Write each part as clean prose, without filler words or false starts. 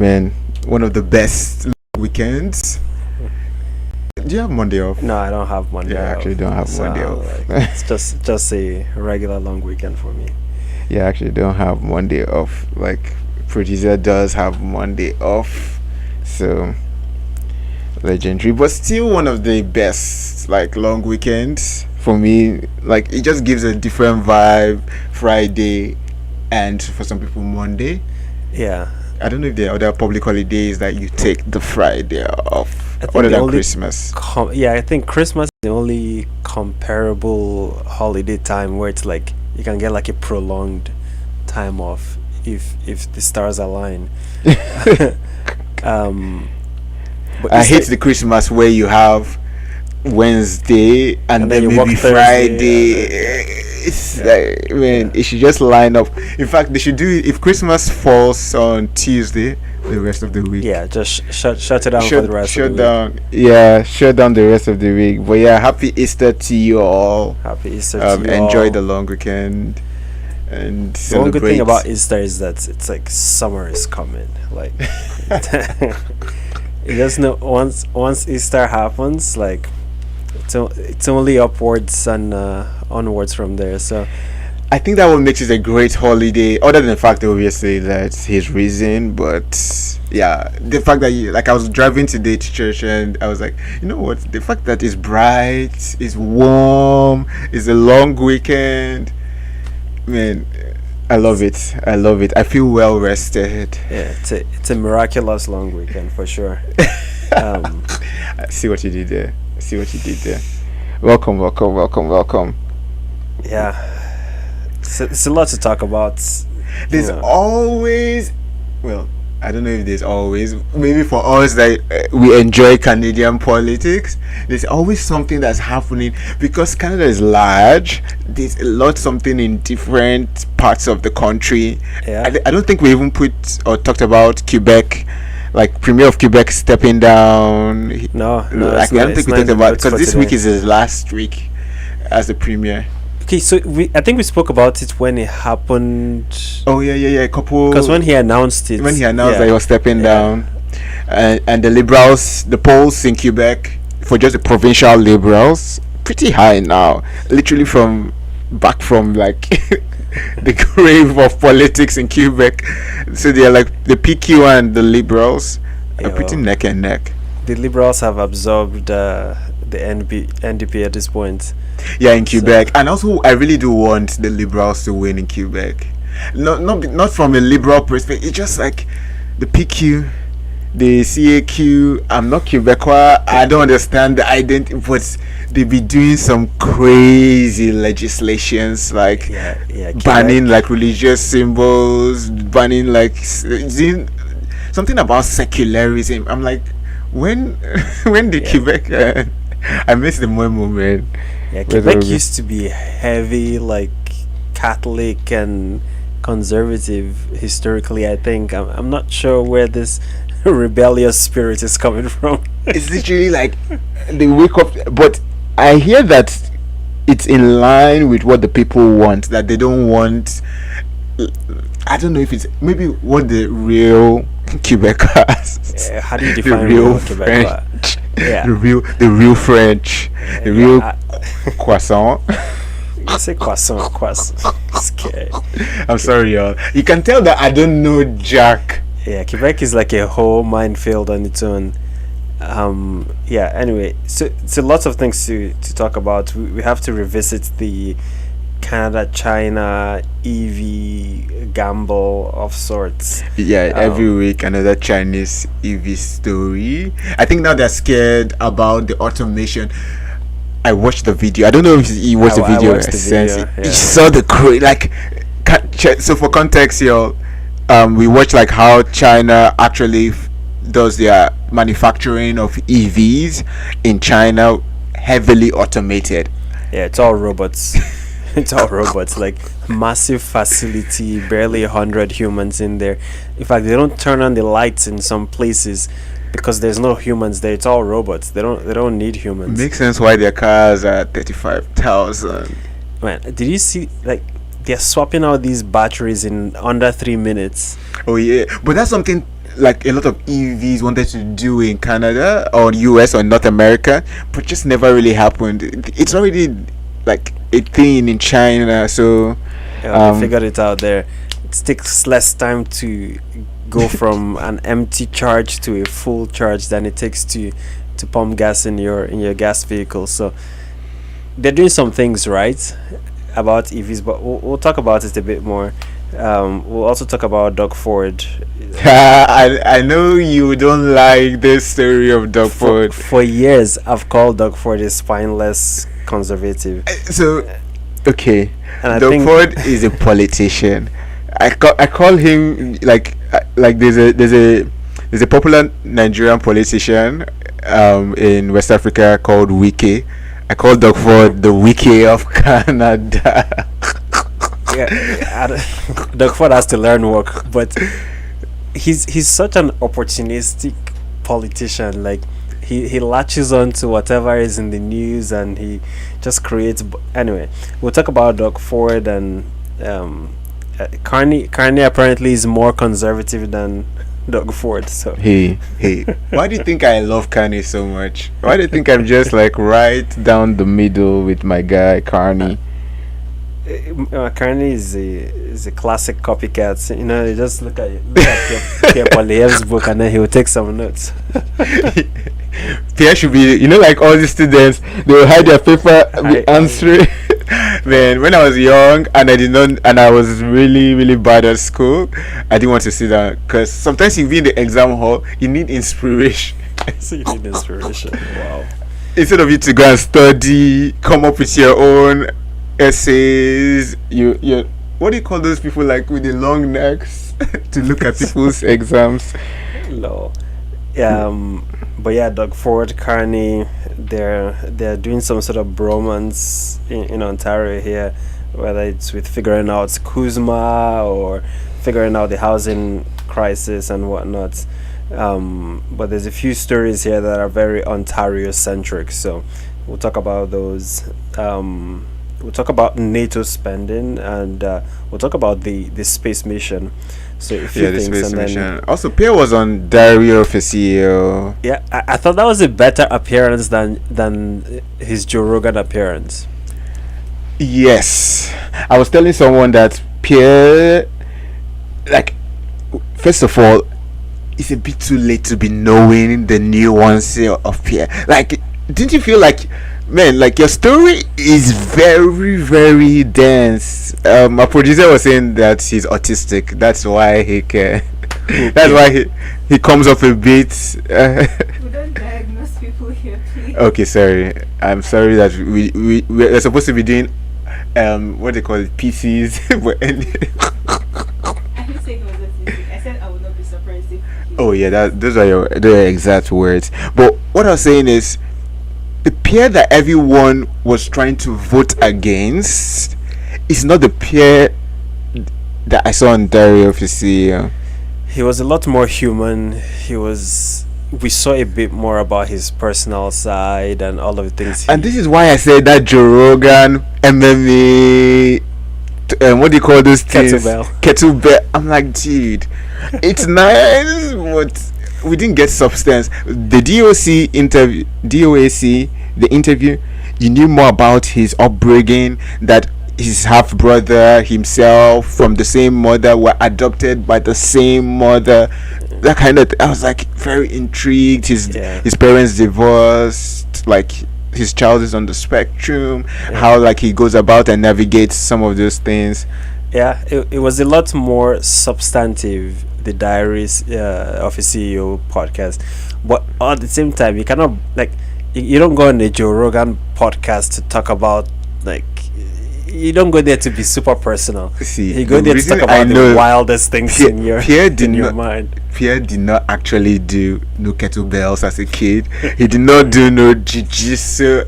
Man, one of the best weekends. Do you have Monday off? No, I don't have Monday Yeah, I off. actually don't have So, Monday off. like, it's just a regular long weekend for me. Yeah, I actually don't have Monday off. Like, producer does have Monday off. So, legendary. But still one of the best, like, long weekends for me. Like, it just gives a different vibe. Friday and for some people, Monday. Yeah. I don't know if there are other public holidays that you take the Friday off. I think Other the than only Christmas. I think Christmas is the only comparable holiday time where it's like you can get like a prolonged time off if the stars align. But I Easter- hate the Christmas where you have Wednesday and then you maybe work Thursday, Friday. It's like, man, it should just line up. In fact, they should do it if Christmas falls on Tuesday, the rest of the week. Yeah, just shut it down for the rest of the down. Yeah, shut down the rest of the week. But yeah, happy Easter to you all. week. Happy Easter to you Enjoy all. the long weekend and The one good celebrate. thing about Easter is that it's like summer is coming. Like you just know once Easter happens, like it's only upwards and onwards from there. So I think that what makes it a great holiday, other than the fact obviously that his reason, but yeah, the fact that like I was driving today to church and I was like, you know what, the fact that it's bright, it's warm, it's a long weekend, man, I love it. I feel well rested. yeah, it's a miraculous long weekend for sure. I see what you did there. Welcome. Yeah, it's a lot to talk about. There's Yeah. always, well, I don't know if there's always, maybe for us that we enjoy Canadian politics, there's always something that's happening because Canada is large. There's a lot something in different parts of the country. Yeah. I don't think we even put or talked about Quebec, like Premier of Quebec stepping down. No, Like, I don't think we talked about because this week is his last week as the Premier. Okay, so I think we spoke about it when it happened. Oh yeah, a couple. Because when he announced it, That he was stepping down, and the Liberals, the polls in Quebec for just the provincial Liberals, pretty high now. Literally back from like the grave of politics in Quebec. So they're like the PQ and the Liberals are pretty neck and neck. the Liberals have absorbed the NDP at this point. Yeah, in Quebec, and also I really do want the Liberals to win in Quebec. Not from a liberal perspective. It's just like the PQ, the CAQ. I'm not Quebecois. I don't understand the identity, but they be doing some crazy legislations like banning like religious symbols, banning like doing something about secularism. I'm like, when did Quebec? I miss the moment. Yeah, Quebec used to be heavy, like Catholic and conservative historically. I think I'm not sure where this rebellious spirit is coming from. It's literally like they wake up, but I hear that it's in line with what the people want. That they don't want. I don't know if it's maybe what the real Quebecers. Yeah, how do you define the real real Quebec? Yeah, the real French, the real croissant. You say croissant. Scary. I'm sorry, y'all. You can tell that I don't know Jack. Yeah, Quebec is like a whole minefield on its own. Yeah, anyway, so lots of things to talk about. We have to revisit the Canada-China EV gamble of sorts. Yeah, every week another Chinese EV story. I think now they're scared about the automation. I watched the video. I don't know if you watched the video. I watched the video, You saw the so for context, y'all, we watched like how China actually does their manufacturing of EVs in China, heavily automated. Yeah, it's all robots. It's all robots, like massive facility, barely 100 humans in there. In fact, they don't turn on the lights in some places because there's no humans there. It's all robots. They don't need humans. Makes sense why their cars are 35,000. Man, did you see, like, they're swapping out these batteries in under 3 minutes? Oh yeah, but that's something like a lot of EVs wanted to do in Canada or US or North America, but just never really happened. It's not really like a thing in China, so They figured it out there. It takes less time to go from an empty charge to a full charge than it takes to pump gas in your gas vehicle. So they're doing some things right about EVs, but we'll talk about it a bit more. We'll also talk about Doug Ford. I know you don't like this story of Doug Ford. For years, I've called Doug Ford a spineless conservative. So, okay, And I Doug think Ford is a politician. I call him like there's a popular Nigerian politician in West Africa called Wike. I call Doug Ford the Wike of Canada. Doug Ford has to learn work, but he's such an opportunistic politician. Like he latches on to whatever is in the news and he just creates. Anyway, we'll talk about Doug Ford and Carney. Carney apparently is more conservative than Doug Ford. So Hey, why do you think I love Carney so much? Why do you think I'm just like right down the middle with my guy Carney? Carney is a classic copycat. You know, you just look at Pierre Poilievre's book and then he will take some notes. Pierre should be, you know, like all the students, they will hide their paper, be answering. Man, when I was young and I was really, really bad at school, I didn't want to sit down because sometimes you be in the exam hall, you need inspiration. So you need inspiration. Wow. Instead of you to go and study, come up with your own essays, you what do you call those people like with the long necks to look at people's exams? No. But yeah, Doug Ford, Carney, they're doing some sort of bromance in Ontario here, whether it's with figuring out Kuzma or figuring out the housing crisis and whatnot. But there's a few stories here that are very Ontario centric, so we'll talk about those. We'll talk about NATO spending and we'll talk about the space mission. So a few The things, space and then mission. Also, Pierre was on Dario Faccio. yeah, I thought that was a better appearance than his Joe Rogan appearance. Yes, I was telling someone that Pierre, like, first of all, it's a bit too late to be knowing the nuance of Pierre. Like, didn't you feel like, man, like your story is very, very dense? My producer was saying that he's autistic. That's why he can. That's why he comes off a bit. We don't diagnose people here, please. Okay, sorry. I'm sorry that we're supposed to be doing what they call it, PCs. But I didn't say he was autistic. I said I would not be surprised if. oh yeah, those are your exact words. But what I was saying is, the Pierre that everyone was trying to vote against is not the Pierre that I saw on Dario Faccio. He was a lot more human. We saw a bit more about his personal side and all of the things. And this is why I said that Joe Rogan, MMA, what do you call those things? Kettlebell. I'm like, dude, it's nice, but we didn't get substance. The the interview, you knew more about his upbringing, that his half brother, himself, from the same mother, were adopted by the same mother. That kind of I was like very intrigued. His parents divorced, like his child is on the spectrum, how like he goes about and navigates some of those things. Yeah, it was a lot more substantive, the Diaries of a CEO podcast, but at the same time you cannot, like, you don't go on a Joe Rogan podcast to talk about, like, you don't go there to be super personal. See, you go there to talk about the wildest things in your mind. Pierre did not actually do no kettlebells as a kid. He did not do no jiu-jitsu.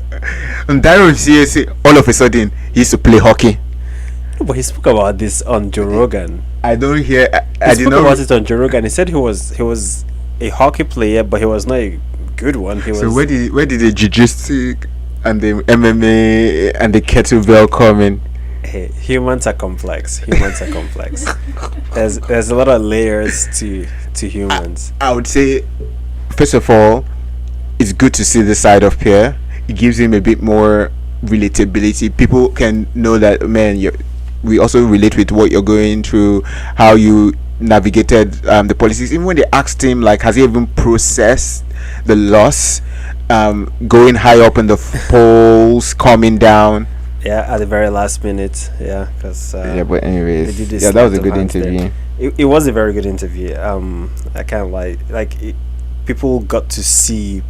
And Dario say all of a sudden he used to play hockey. But he spoke about this on Joe Rogan. I don't hear. He spoke about it on Joe Rogan. He said he was a hockey player, but he was not a good one. So where did the jiu-jitsu and the MMA and the kettlebell come in? Hey, humans are complex. There's a lot of layers to to humans. I would say, first of all, it's good to see the side of Pierre. It gives him a bit more relatability. People can know that, man, we also relate with what you're going through, how you navigated the policies. Even when they asked him, like, has he even processed the loss, going high up in the polls, coming down. Yeah, at the very last minute. Yeah, because Yeah, but anyways, they did this yeah, that was a sleight of good hand there. interview. It was a very good interview. I can't lie. People got to see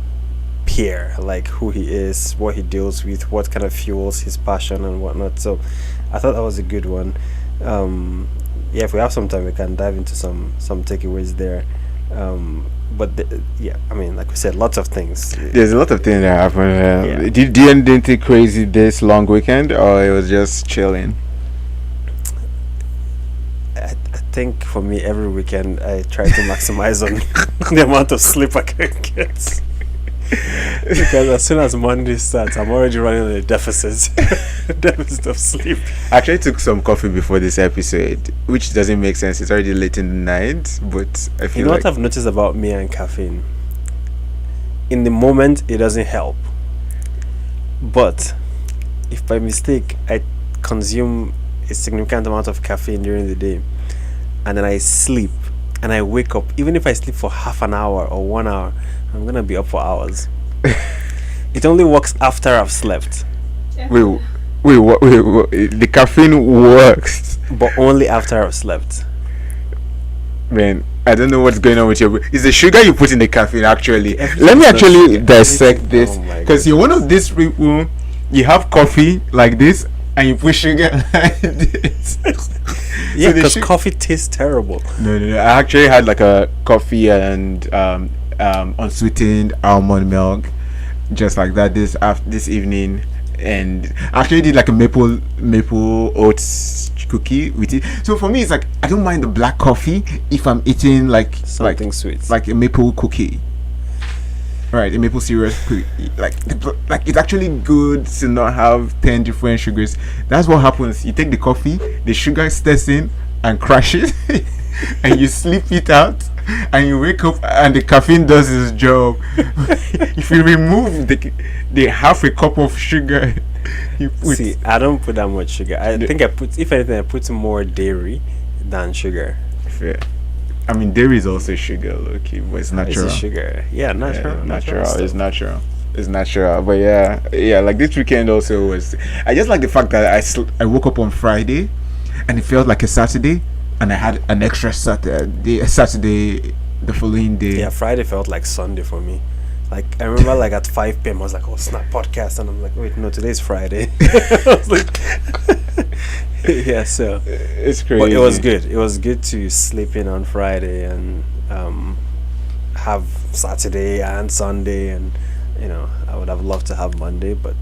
Pierre, like who he is, what he deals with, what kind of fuels his passion and whatnot. So I thought that was a good one. Yeah, if we have some time, we can dive into some takeaways there. But yeah, I mean, like we said, lots of things. There's a lot of things that happened. Yeah. Did you do anything crazy this long weekend, or it was just chilling? I think for me, every weekend I try to maximize on the amount of sleep I can get. Because as soon as Monday starts, I'm already running on a deficit of sleep. I actually took some coffee before this episode, which doesn't make sense. It's already late in the night, but I feel You know like what I've noticed about me and caffeine? In the moment, it doesn't help. But if by mistake I consume a significant amount of caffeine during the day, and then I sleep, and I wake up, even if I sleep for half an hour or 1 hour, I'm gonna be up for hours. It only works after I've slept, wait, the caffeine works, but only after I've slept. man. I don't know what's going on with your. It's the sugar you put in the caffeine, actually. Everything's Let me not actually sugar. dissect Everything- this, oh my because you're one of these people. You have coffee like this, and you put sugar like this. Yeah, So the because su- coffee tastes terrible. No. I actually had like a coffee and unsweetened almond milk, just like that this evening, and I actually did like a maple oats cookie with it. So for me, it's like I don't mind the black coffee if I'm eating like Something sweet. like a maple cookie. Right, a maple syrup cookie. Like it's actually good to not have 10 different sugars. That's what happens. You take the coffee, the sugar stays in and crashes, and you sleep it out, and you wake up and the caffeine does its job. If you remove the half a cup of sugar you put, See, I don't put that much sugar. I think I put, if anything, I put more dairy than sugar. fair. I mean, dairy is also sugar, okay, but it's natural. It's a sugar. Yeah, natural. Yeah, natural. stuff. It's natural. It's natural. But yeah. Like this weekend also was. I just like the fact that I woke up on Friday, and it felt like a Saturday, and I had an extra Saturday the following day. Yeah, Friday felt like Sunday for me. Like I remember, like at 5 p.m. I was like, "Oh, snap podcast," and I'm like, "Wait, no, today's Friday." I was like, "Yeah." So, It's crazy. but it was good. It was good to sleep in on Friday and have Saturday and Sunday, and I would have loved to have Monday, but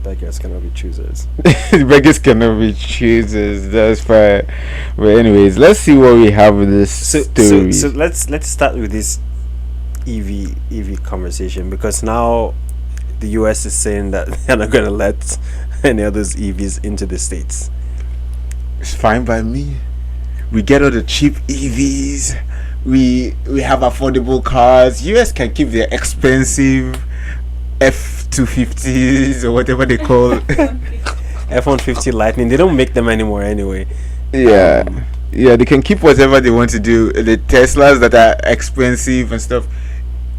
beggars cannot be choosers. Beggars cannot be choosers. That's fine. But anyways, let's see what we have with this story. So let's start with this EV conversation, because now the US is saying that they're not going to let any of those EVs into the States. It's fine by me. We get all the cheap EVs. We have affordable cars. US can keep their expensive F250s or whatever they call. F-150 Lightning, they don't make them anymore anyway. Yeah. Yeah, they can keep whatever they want to do. The Teslas that are expensive and stuff,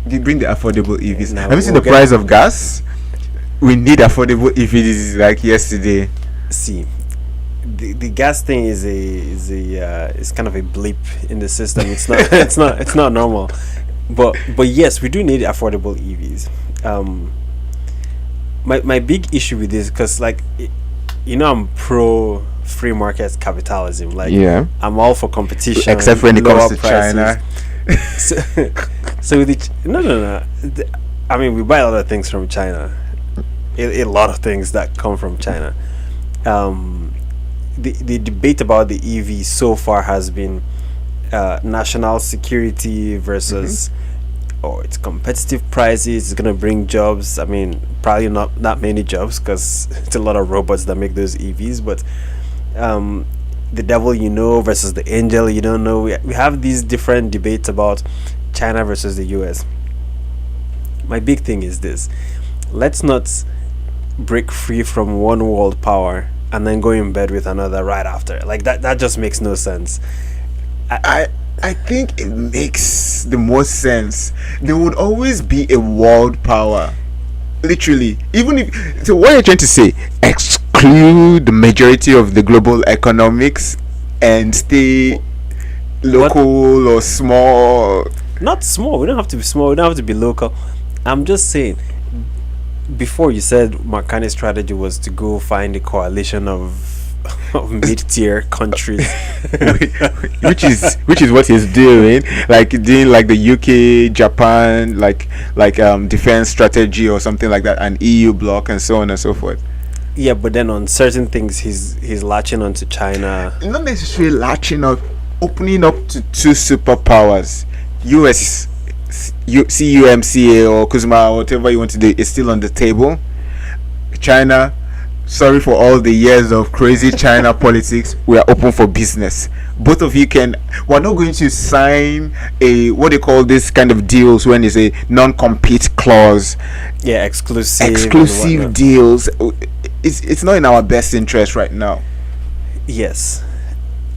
they bring the affordable EVs. Now Have you seen we'll the price of gas? We need affordable EVs like yesterday. See, the gas thing is kind of a blip in the system. It's not it's not normal. But yes, we do need affordable EVs. My big issue with this, because I'm pro free market capitalism. Like, Yeah. I'm all for competition, Except when it lower comes to prices. China. So with no. I mean, we buy a lot of things from China. A lot of things that come from China. The debate about the EV so far has been national security versus it's competitive prices. It's gonna bring jobs. I mean, probably not that many jobs, because it's a lot of robots that make those EVs. But the devil you know versus the angel you don't know. We have these different debates about China versus the US. My big thing is this: let's not break free from one world power and then go in bed with another right after. Like that just makes no sense. I think it makes the most sense. There would always be a world power. Literally. Even if, so what you're trying to say, exclude the majority of the global economics and stay local or small. Not small. We don't have to be small. We don't have to be local. I'm just saying, before you said Mark Carney's strategy was to go find a coalition of mid-tier countries, which is what he's doing, like doing like the UK, Japan, like defense strategy or something like that, an EU bloc and so on and so forth. Yeah, but then on certain things he's latching onto China. Not necessarily latching up, opening up to two superpowers. US, CUMCA or Kuzma, whatever you want to do, is still on the table. China, sorry for all the years of crazy China politics, we are open for business. Both of you we're not going to sign a, what they call this kind of deals when it's a non-compete clause. Yeah, exclusive deals. It's not in our best interest right now. Yes,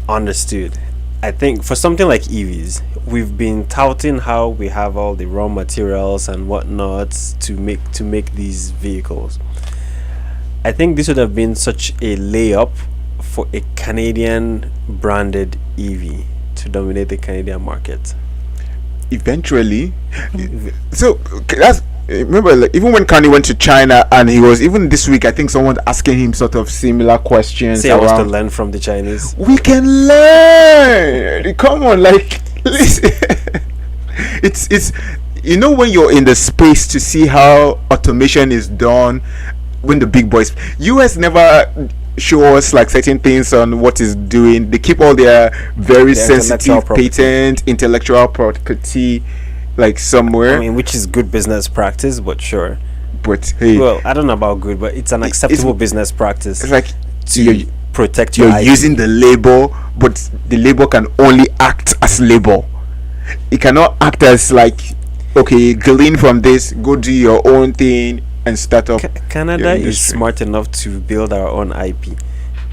understood. I think for something like EVs, we've been touting how we have all the raw materials and whatnot to make these vehicles. I think this would have been such a layup for a Canadian branded EV to dominate the Canadian market. Eventually, so that's, remember, like, even when Carney went to China, and he was, even this week, I think someone asking him sort of similar questions. Say I was to learn from the Chinese. We can learn. Come on, like, listen. it's you know, when you're in the space to see how automation is done, when the big boys, US never show us like certain things on what is doing. They keep all their very sensitive patent intellectual property like somewhere. I mean, which is good business practice, but sure. But hey, well, I don't know about good, but it's an acceptable business practice. It's like to protect your you're IP. using the label, but the label can only act as label. It cannot act as like, okay, glean from this, go do your own thing and start up. Canada is smart enough to build our own IP.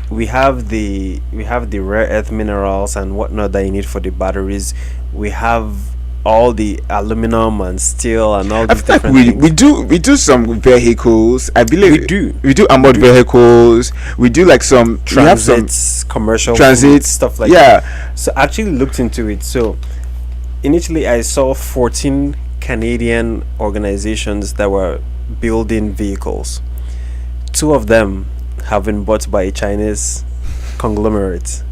We have the rare earth minerals and whatnot that you need for the batteries. We have all the aluminum and steel and all these different things. We do some vehicles. I believe we do armored vehicles. We do like some transits, commercial transit stuff like that. Yeah. So I actually looked into it. So initially I saw 14 Canadian organizations that were building vehicles. 2 of them have been bought by a Chinese conglomerate.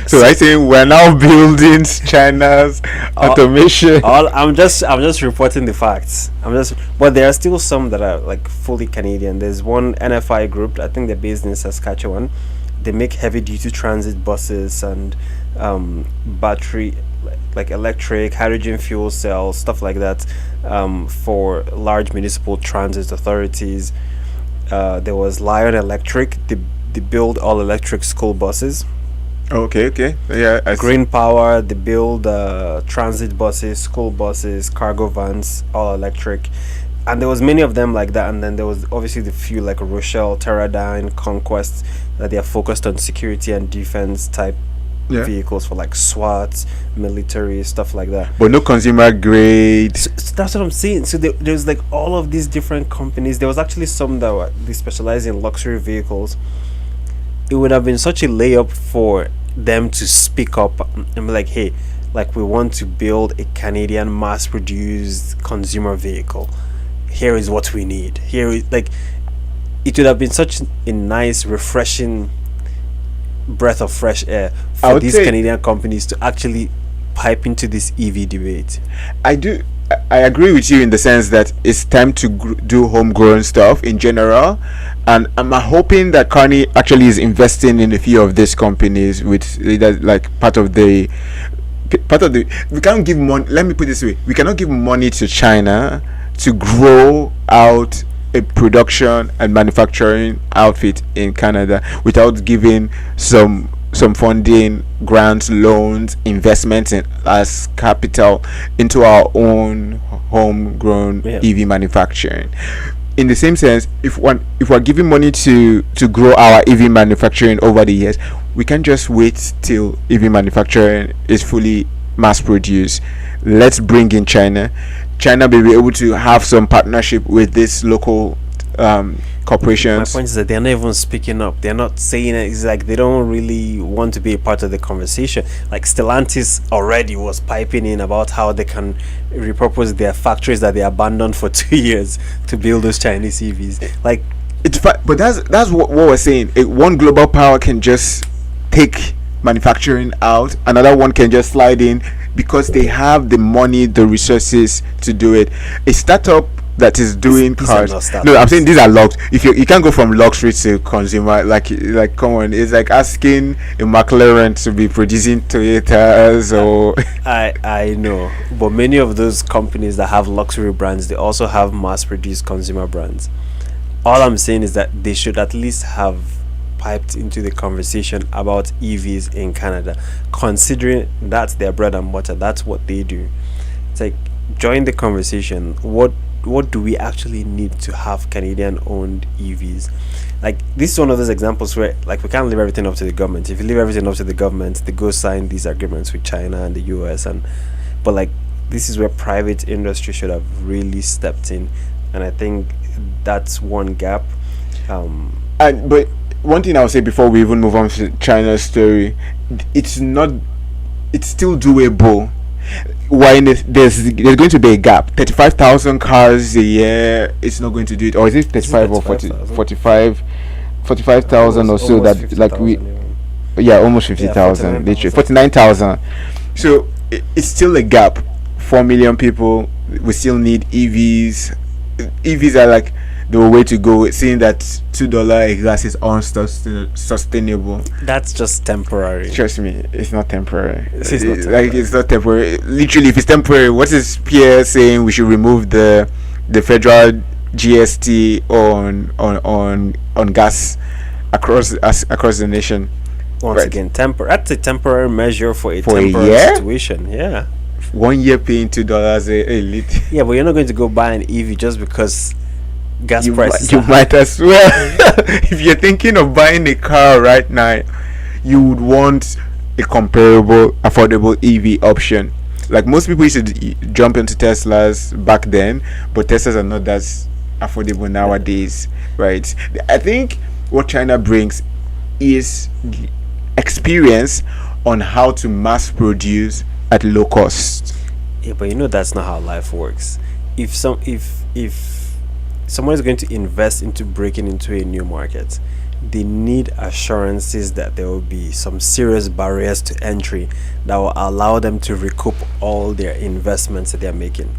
So I think we're now building China's automation. I'm just reporting the facts. But there are still some that are like fully Canadian. There's one NFI group, I think they're based in Saskatchewan. They make heavy duty transit buses and battery, like electric, hydrogen fuel cells, stuff like that, for large municipal transit authorities. There was Lion Electric. They build all electric school buses. Okay. Yeah. Green Power, they build transit buses, school buses, cargo vans, all electric. And there was many of them like that. And then there was obviously the few like Rochelle, Teradyne, Conquest, that they are focused on security and defense type vehicles for like SWAT, military, stuff like that. But no consumer grade. So that's what I'm saying. So there's like all of these different companies. There was actually some that they specialize in luxury vehicles. It would have been such a layup for them to speak up and be like, hey, like, we want to build a Canadian mass-produced consumer vehicle. Here is what we need. Here is, like, it would have been such a nice, refreshing breath of fresh air for these Canadian companies to actually pipe into this EV debate. I agree with you in the sense that it's time to do homegrown stuff in general, and I'm hoping that Carney actually is investing in a few of these companies with like part of the we can't give money. Let me put it this way: we cannot give money to China to grow out a production and manufacturing outfit in Canada without giving some funding, grants, loans, investments in, as capital into our own homegrown Yeah. EV manufacturing. In the same sense, if we're giving money to grow our EV manufacturing over the years, we can just wait till EV manufacturing is fully mass produced. Let's bring in China. China may be able to have some partnership with this local My corporations. point is that they're not even speaking up. They're not saying it. It's like they don't really want to be a part of the conversation. Like Stellantis already was piping in about how they can repurpose their factories that they abandoned for 2 years to build those Chinese EVs. Like, But that's what we're saying. One global power can just take manufacturing out, another one can just slide in because they have the money, the resources to do it. A startup that is doing these are cars. not startups. No, I'm saying these are locked. If you can't go from luxury to consumer, like come on, it's like asking a McLaren to be producing Toyotas or I know, but many of those companies that have luxury brands, they also have mass-produced consumer brands. All I'm saying is that they should at least have piped into the conversation about EVs in Canada, considering that's their bread and butter. That's what they do. It's like, join the conversation. What do we actually need to have Canadian-owned EVs? Like, this is one of those examples where, like, we can't leave everything up to the government. If you leave everything up to the government, they go sign these agreements with China and the US, but like, this is where private industry should have really stepped in, and I think that's one gap. but one thing I'll say before we even move on to China's story, it's still doable. Why there's going to be a gap. 35,000 cars a year, it's not going to do it. Or is it 35 or 40, 45,000 or so, that like we 50,000 even. yeah, almost 50,000, literally 49,000. So it's still a gap. 4 million people, we still need EVs. EVs are like the way to go, seeing that $2 a gas is unsustainable. That's just temporary. Trust me, it's not temporary. It's not Like, it's not temporary. Literally, if it's temporary, what is Pierre saying? We should remove the federal GST on gas across the nation. Once Right. again, that's a temporary measure for a For a temporary year? situation. Yeah. 1 year paying $2 a litre. Yeah, but you're not going to go buy an EV just because gas prices You are high. might as well. If you're thinking of buying a car right now, you would want a comparable, affordable EV option. Like, most people used to jump into Teslas back then, but Teslas are not that affordable nowadays, right? I think what China brings is experience on how to mass produce at low cost. Yeah, but you know that's not how life works. If someone is going to invest into breaking into a new market, they need assurances that there will be some serious barriers to entry that will allow them to recoup all their investments that they're making.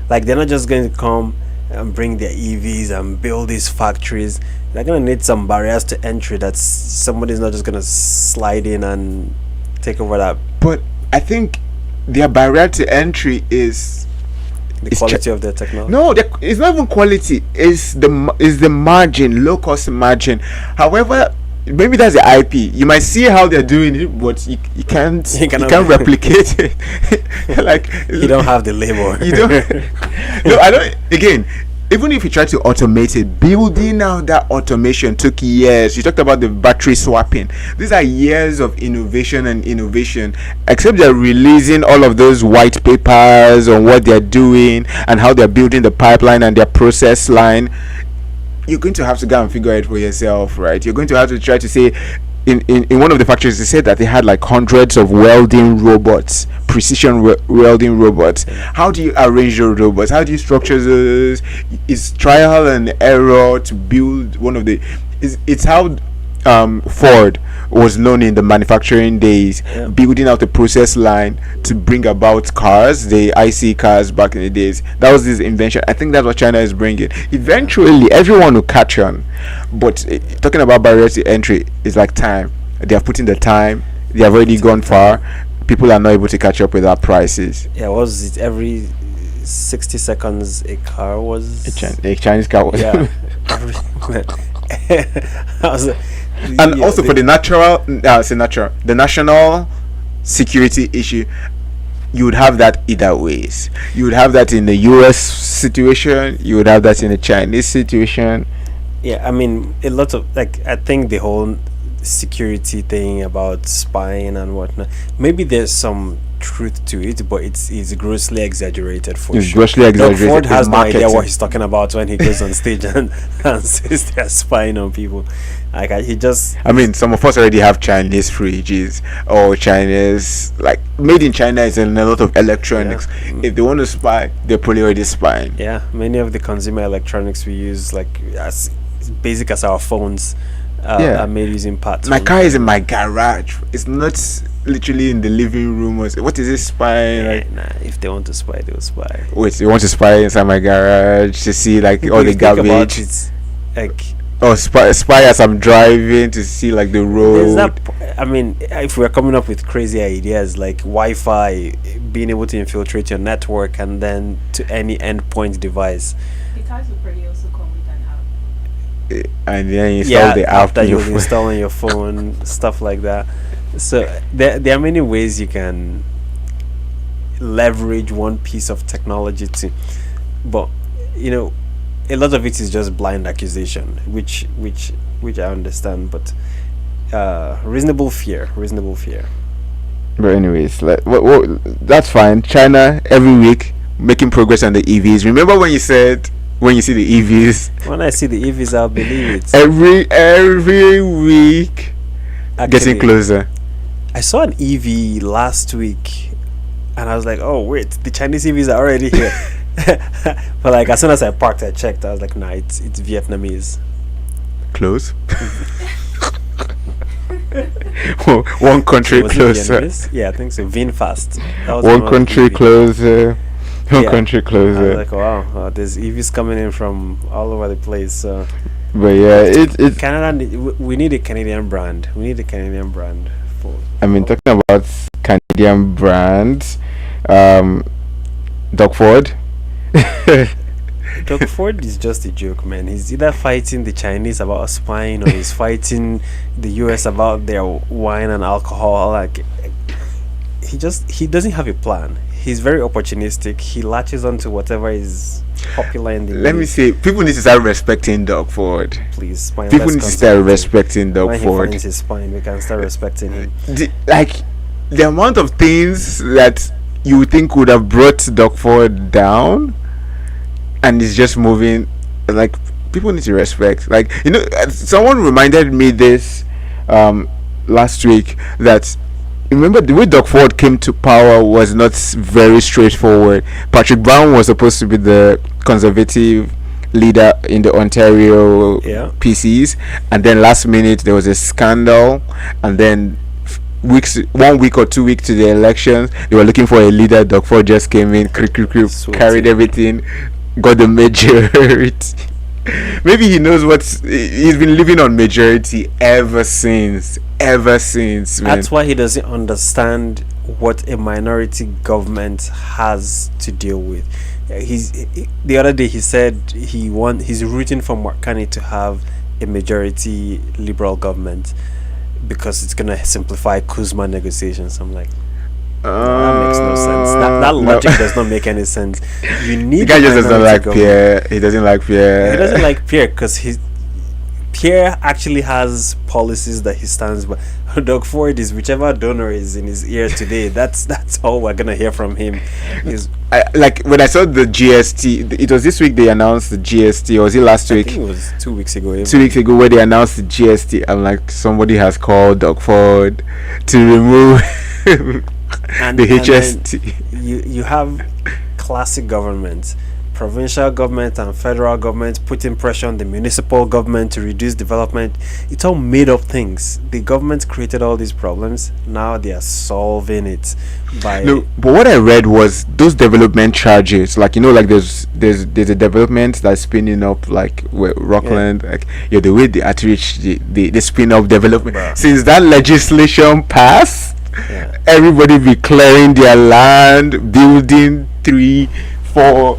Like, they're not just going to come and bring their EVs and build these factories. They're going to need some barriers to entry that somebody's not just going to slide in and take over that. But I think their barrier to entry is The It's quality of their technology. no, it's not even quality. It's the margin, low cost margin. However, maybe that's the IP. You might see how they're doing it, but you can't replicate it. Like, You don't have the labor. you don't. No, I don't. Again, even if you try to automate it, building out that automation took years. You talked about the battery swapping. These are years of innovation and innovation. Except they're releasing all of those white papers on what they're doing and how they're building the pipeline and their process line. You're going to have to go and figure it for yourself, right? You're going to have to try to say, in one of the factories, they said that they had like hundreds of welding robots, precision welding robots. How do you arrange those robots? How do you structure those? It's trial and error to build one of the. It's how Ford was known in the manufacturing days, Yeah. building out a process line to bring about cars, the IC cars back in the days. That was his invention. I think that's what China is bringing. Eventually, everyone will catch on. But talking about barriers to entry is like time. They have put in the time. They have already gone far. People are not able to catch up with our prices. Yeah, was it every 60 seconds a car was. A Chinese car was. Yeah. I was like, And yeah, also for the the national security issue, you would have that either ways. You would have that in the US situation, you would have that in the Chinese situation. yeah, I mean, a lot of like, I think the whole security thing about spying and whatnot, maybe there's some truth to it, but it's grossly exaggerated for It's sure. grossly Doug exaggerated. Ford has It's no idea marketing. what he's talking about when he goes on stage and says they're spying on people. Like he just I mean, some of us already have Chinese fridges or Chinese, like made in China is in a lot of electronics. Yeah. If they want to spy, they're probably already spying. yeah, many of the consumer electronics we use, like as basic as our phones, Yeah. are made using parts. My from car is in my garage. It's not literally in the living room. What is it spying? Yeah, Like, nah, if they want to spy, they'll spy. wait, you want to spy inside my garage to see like all the If you think about garbage? it, like Or spy as I'm driving to see like the there's road. that. I mean, if we're coming up with crazy ideas like Wi-Fi, being able to infiltrate your network and then to any endpoint device. The cars will probably also come with an app. And then you install Yeah, the app after on your you phone. install on your phone, stuff like that. So there are many ways you can leverage one piece of technology to, but you know, a lot of it is just blind accusation, which I understand, but reasonable fear. But anyways, that's fine. China every week making progress on the EVs. Remember when you said when you see the EVs When I see the EVs, I'll believe it. every week getting Actually, closer. I saw an EV last week, and I was like, "Oh wait, the Chinese EVs are already here." But like as soon as I parked, I checked. I was like, "Nah, it's Vietnamese." Close. One country Was it closer. Vietnamese? Yeah, I think so. VinFast. That was One another country EV. closer. One Yeah. country I was closer. like, wow, there's EVs coming in from all over the place. So But yeah, it. Canada, we need a Canadian brand. We need a Canadian brand for. I mean, talking about Canadian brands, Doug Ford. Doug Ford is just a joke, man. He's either fighting the Chinese about spying, or he's fighting the US about their wine and alcohol. Like, he doesn't have a plan. He's very opportunistic. He latches onto whatever is popular in the Let me news. say, people need to start respecting Doug Ford. Please, spine. People need to start respecting Doug When he Ford. finds his spine, we can start respecting him. The amount of things that you would think would have brought Doug Ford down, and it's just moving. Like, people need to respect. Like, you know, someone reminded me this last week that. Remember, the way Doug Ford came to power was not very straightforward. Patrick Brown was supposed to be the conservative leader in the Ontario Yeah. PCs, and then last minute there was a scandal, and then 1 week or 2 weeks to the elections, they were looking for a leader. Doug Ford just came in, carried everything, got the majority. Maybe he knows he's been living on majority ever since, man. That's why he doesn't understand what a minority government has to deal with. The other day he said he's rooting for Mark Carney to have a majority liberal government because it's gonna simplify Kuzma negotiations. I'm like, that makes no sense. That logic does not make any sense. You need the guy just doesn't minority like government. Pierre. He doesn't like Pierre. He doesn't like Pierre because Pierre actually has policies that he stands by. Doug Ford is whichever donor is in his ear today. That's all we're gonna hear from him. Like when I saw the GST, it was this week they announced the GST, or was it last I week? think it was 2 weeks ago. Even. 2 weeks ago, where they announced the GST. I'm like, somebody has called Doug Ford to remove And, the and then HST. you have classic governments, provincial government and federal government putting pressure on the municipal government to reduce development. It's all made up things. The government created all these problems. Now they are solving it by No, but what I read was those development charges. Like, you know, like there's a development that's spinning up, like where Rockland, like the way they outreach the spin up development. Bruh. Since that legislation passed, yeah. everybody be clearing their land, building 3, for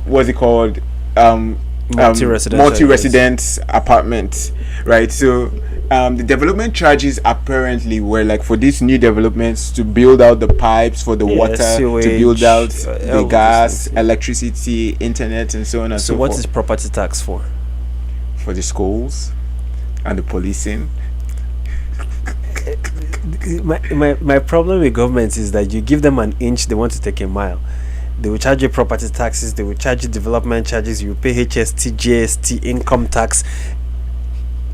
what's it called, multi-residence apartments, right? So the development charges apparently were like for these new developments to build out the pipes for the water, sewage, to build out all the of gas, these things. electricity, internet, and so on and so, So what forth. is property tax for? For the schools and the policing. My problem with government is that you give them an inch, they want to take a mile. They will charge you property taxes, they will charge you development charges, you pay HST, GST, income tax,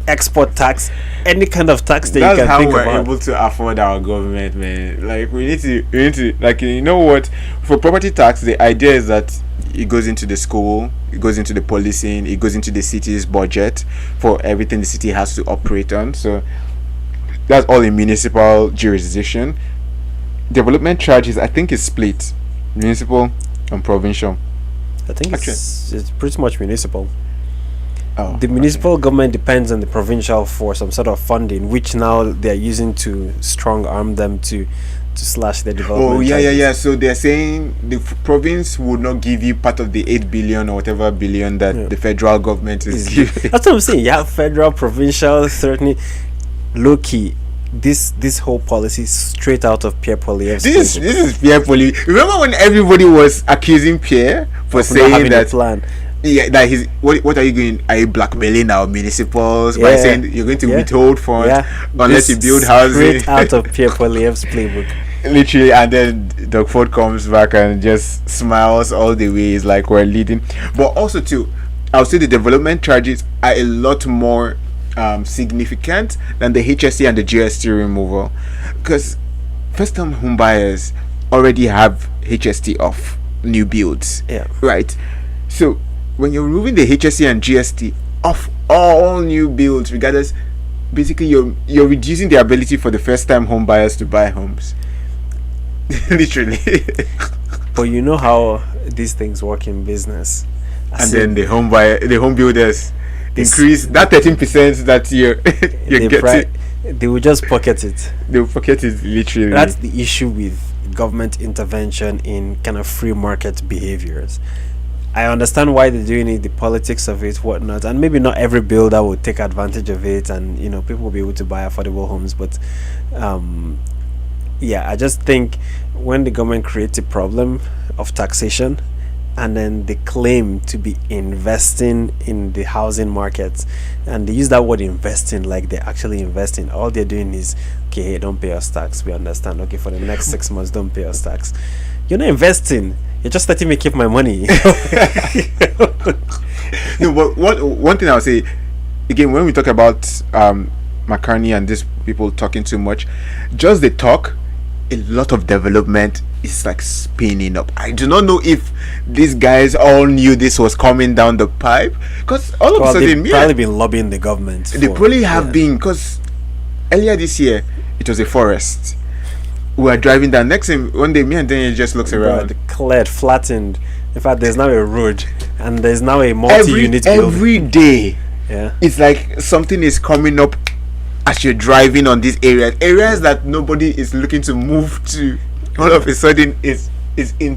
export tax, any kind of tax that That's you can how think we're about. able to afford our government, man. Like we need to like, you know what, for property tax the idea is that it goes into the school, it goes into the policing, it goes into the city's budget for everything the city has to operate on. So that's all in municipal jurisdiction. Development charges, I think, is split municipal and provincial. I think Actually- it's pretty much municipal. Oh, The municipal government depends on the provincial for some sort of funding, which now they're using to strong arm them to slash their development. Oh yeah, charges. So they're saying the province would not give you part of the 8 billion or whatever billion that Yeah. the federal government is giving. That's what I'm saying. You have federal, provincial, certainly low key. This whole policy is straight out of Pierre Poilievre's This playbook is Pierre Poilievre. Remember when everybody was accusing Pierre for of not saying having a that, plan. yeah, that he's what are you going? Are you blackmailing our municipals by Yeah. saying you're going to Yeah. withhold funds unless This you build housing? straight out of Pierre Poilievre's playbook. Literally, and then Doug Ford comes back and just smiles all the way. It's like we're leading. But also too, I'll say the development charges are a lot more significant than the HST and the GST removal, because first time home buyers already have HST off new builds, Yeah. right? So when you're removing the HST and GST off all new builds, regardless, basically you're reducing the ability for the first time home buyers to buy homes. Literally. But you know how these things work in business. And then the home builders This- increase that 13% that you're they, getting. they will just pocket it. They'll forget it literally. That's the issue with government intervention in kind of free market behaviors. I understand why they're doing it, the politics of it, whatnot, and maybe not every builder will take advantage of it, and people will be able to buy affordable homes. But yeah, I just think when the government creates a problem of taxation, and then they claim to be investing in the housing markets, and they use that word investing like they're actually investing. All they're doing is, okay, hey, don't pay us tax, we understand. Okay, for the next 6 months, don't pay us tax. You're not investing, you're just letting me keep my money. No, but one thing I'll say again, when we talk about Mark Carney and these people talking too much, just the talk, a lot of development is like spinning up. I do not know if these guys all knew this was coming down the pipe, because all of a sudden, they've probably been lobbying the government. they probably have been, because earlier this year it was a forest. We were driving down. Next thing, one day, me and Daniel just looks around. Cleared, flattened. In fact, there's now a road, and there's now a multi-unit building. Every day, Yeah. it's like something is coming up as you're driving on these areas that nobody is looking to move to. All of a sudden is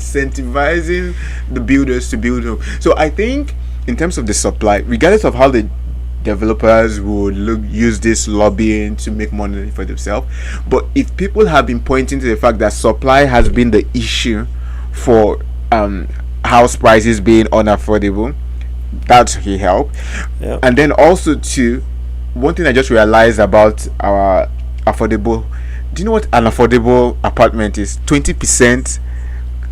incentivizing the builders to build home. So I think in terms of the supply, regardless of how the developers would use this lobbying to make money for themselves, but if people have been pointing to the fact that supply has been the issue for house prices being unaffordable, that will help. Yeah. And then also too, one thing I just realized about our affordable, do you know what an affordable apartment is? 20%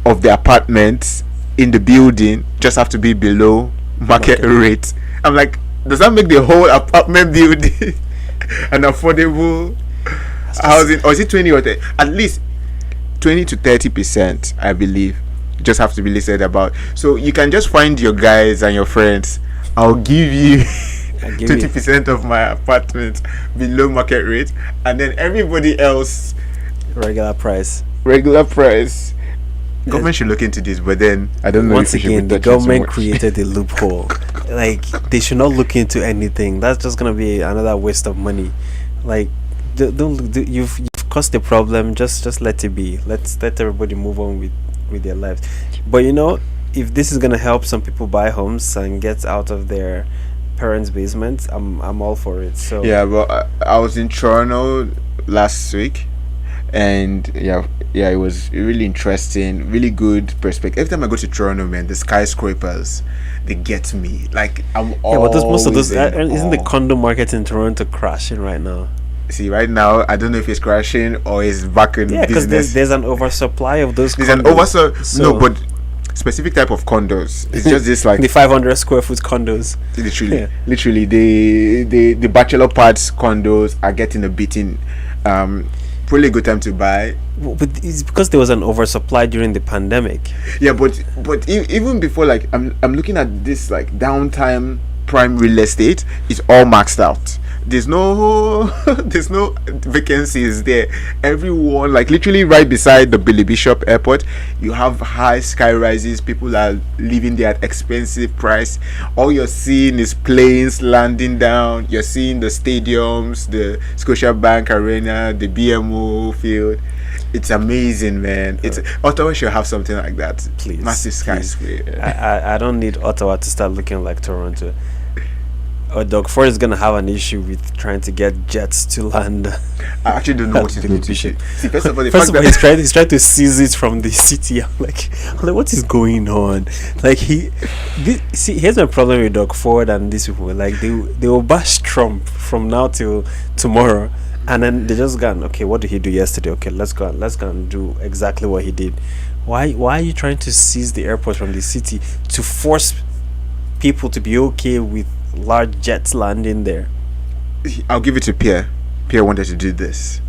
of the apartments in the building just have to be below market rate. I'm like, does that make the whole apartment building an affordable housing, or is it 20 or 30? At least 20 to 30%, I believe, just have to be listed about. So you can just find your guys and your friends. I'll give you 20% of my apartment below market rate, and then everybody else regular price. Government should look into this, but then I don't know. Once if we should again, be the touching too government much. created a loophole. Like, they should not look into anything. That's just gonna be another waste of money. Like, you've caused the problem. Just let it be. Let everybody move on with their lives. But if this is gonna help some people buy homes and get out of their parents' basement, I'm all for it. So Yeah, but I was in Toronto last week, and yeah, it was really interesting, really good perspective. Every time I go to Toronto, man, the skyscrapers, they get me. Like I'm yeah, but those most of always those in isn't the awe. condo market in Toronto crashing right now? See, right now, I don't know if it's crashing or it's back in Yeah, because business. there's an oversupply of those. There's an condos. oversupply. No, but specific type of condos. It's just this like the 500 square foot condos. literally, Yeah. literally the bachelor parts condos are getting a beating. Probably a good time to buy. But it's because there was an oversupply during the pandemic. Yeah, but even before, like I'm looking at this like downtime prime real estate. It's all maxed out. There's no there's no vacancies there. Everyone, like literally right beside the Billy Bishop Airport, you have high sky rises. People are living there at expensive price. All you're seeing is planes landing down. You're seeing the stadiums, the Scotiabank Arena, the BMO field. It's amazing, man. It's Ottawa should have something like that. Please, Massive please. skyscraper. I don't need Ottawa to start looking like Toronto. Or Doug Ford is gonna have an issue with trying to get jets to land. I actually don't know at what he's Billy going to Bishop. say. See, first of all, the First fact of all, that he's trying to seize it from the city. I'm like, what is going on? Like see, here's my problem with Doug Ford and these people. Like they will bash Trump from now till tomorrow, and then they just gone. Okay, what did he do yesterday? Okay, let's go and do exactly what he did. Why are you trying to seize the airport from the city to force people to be okay with large jets landing there? I'll give it to Pierre. Pierre wanted to do this.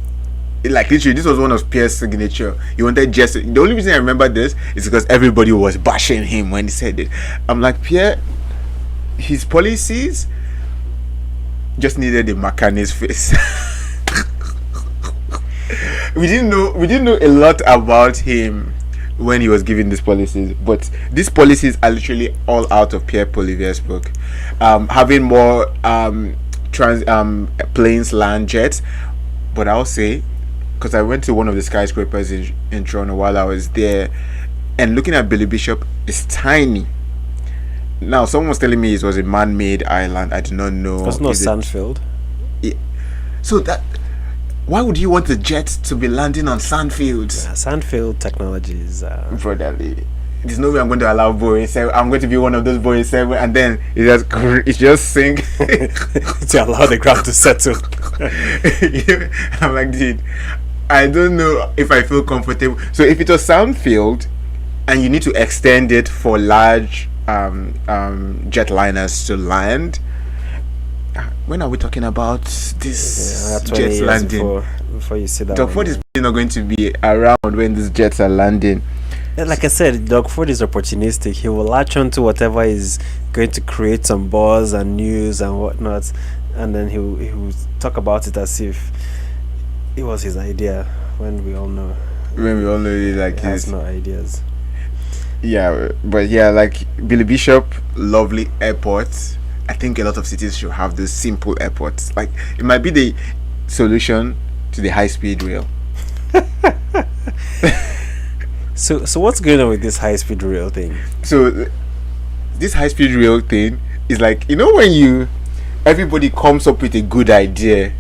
Like literally, this was one of Pierre's signature. He wanted just. The only reason I remember this is because everybody was bashing him when he said it. I'm like, Pierre, his policies just needed a Mark Carney's face. we didn't know a lot about him when he was giving these policies, but these policies are literally all out of Pierre Poilievre's book. Having more planes, land, jets. But I'll say, because I went to one of the skyscrapers in Toronto while I was there, and looking at Billy Bishop, it's tiny. Now, someone was telling me it was a man-made island. I did not know. There's no Is it- Sandfield. So that, why would you want the jet to be landing on sandfields? Sandfield technologies. Brotherly, there's no way I'm going to allow Boeing 7. I'm going to be one of those Boeing 7, and then it just sink. To allow the ground to settle. I'm like, dude, I don't know if I feel comfortable. So if it was Soundfield, and you need to extend it for large jetliners to land, when are we talking about this 20 jets years landing? before you see that. Doug one, Ford yeah. is probably not going to be around when these jets are landing. Like I said, Doug Ford is opportunistic. He will latch on to whatever is going to create some buzz and news and whatnot, and then he will talk about it as if it was his idea. When we all know Like he has his, no ideas. yeah, but yeah, like Billy Bishop, lovely airport. I think a lot of cities should have those simple airports. Like it might be the solution to the high-speed rail. So what's going on with this high speed rail thing? So this high-speed rail thing is like, when everybody comes up with a good idea,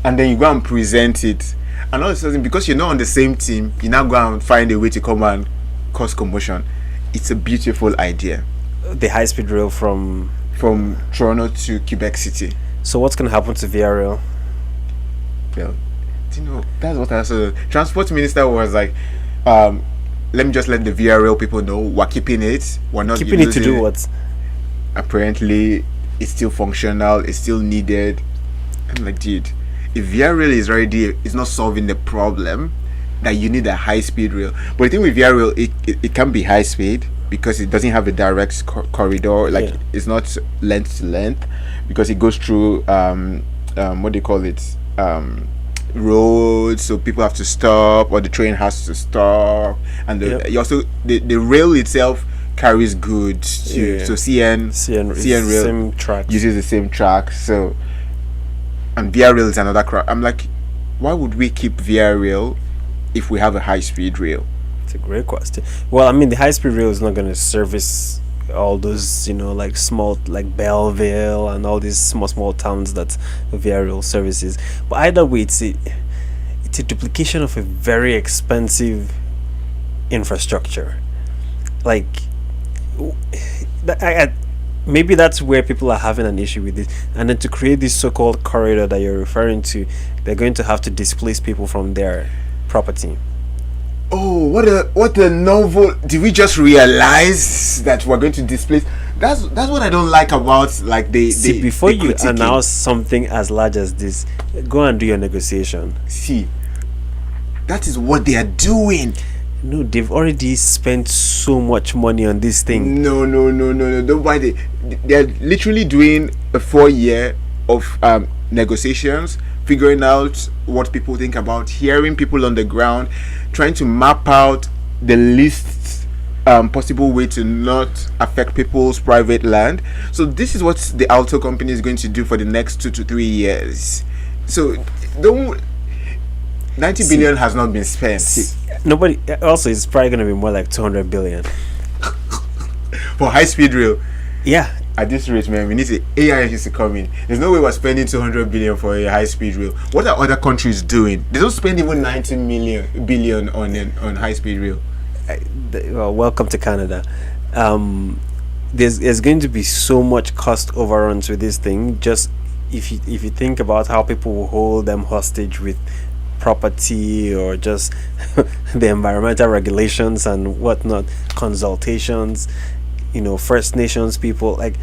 and then you go and present it, and all of a sudden, because you're not on the same team, you now go and find a way to come and cause commotion. It's a beautiful idea. The high speed rail from. Toronto to Quebec City. So what's gonna happen to Via Rail? Well, do you know, that's what I saw. Transport minister was like, let me just let the Via Rail people know we're keeping it. We're not Keeping it to losing do what? Apparently, it's still functional. It's still needed. I'm like, dude, if Via Rail is already, it's not solving the problem that you need a high-speed rail. But the thing with Via Rail, it can be high-speed because it doesn't have a direct corridor. Like it's not length to length because it goes through what do you call it? Roads, so people have to stop, or the train has to stop, and you also the rail itself carries goods too. So CN rail same track. uses the same track. So and Via Rail is another I'm like, why would we keep Via Rail if we have a high speed rail? a great question. Well, I mean, the high speed rail is not going to service all those, like small, like Belleville and all these small towns that via rail services. But either way, it's a duplication of a very expensive infrastructure. Like, maybe that's where people are having an issue with it. And then to create this so-called corridor that you're referring to, they're going to have to displace people from their property. Oh, what a novel! Did we just realize that we're going to displace? That's what I don't like about like See, before you critiquing. announce something as large as this, go and do your negotiation. See, that is what they are doing. No, they've already spent so much money on this thing. No. Don't buy it. They're literally doing a 4 year of negotiations, figuring out what people think about, hearing people on the ground, trying to map out the least possible way to not affect people's private land. So this is what the auto company is going to do for the next 2 to 3 years. So don't. 90 billion has not been spent. Nobody. Also, it's probably going to be more like 200 billion for high-speed rail. Yeah. At this rate, man, we need the AI to come in. There's no way we're spending 200 billion for a high-speed rail. What are other countries doing? They don't spend even 90 billion on high-speed rail. Well, welcome to Canada. There's going to be so much cost overruns with this thing. Just if you think about how people will hold them hostage with property or just the environmental regulations and whatnot, consultations, First Nations people, like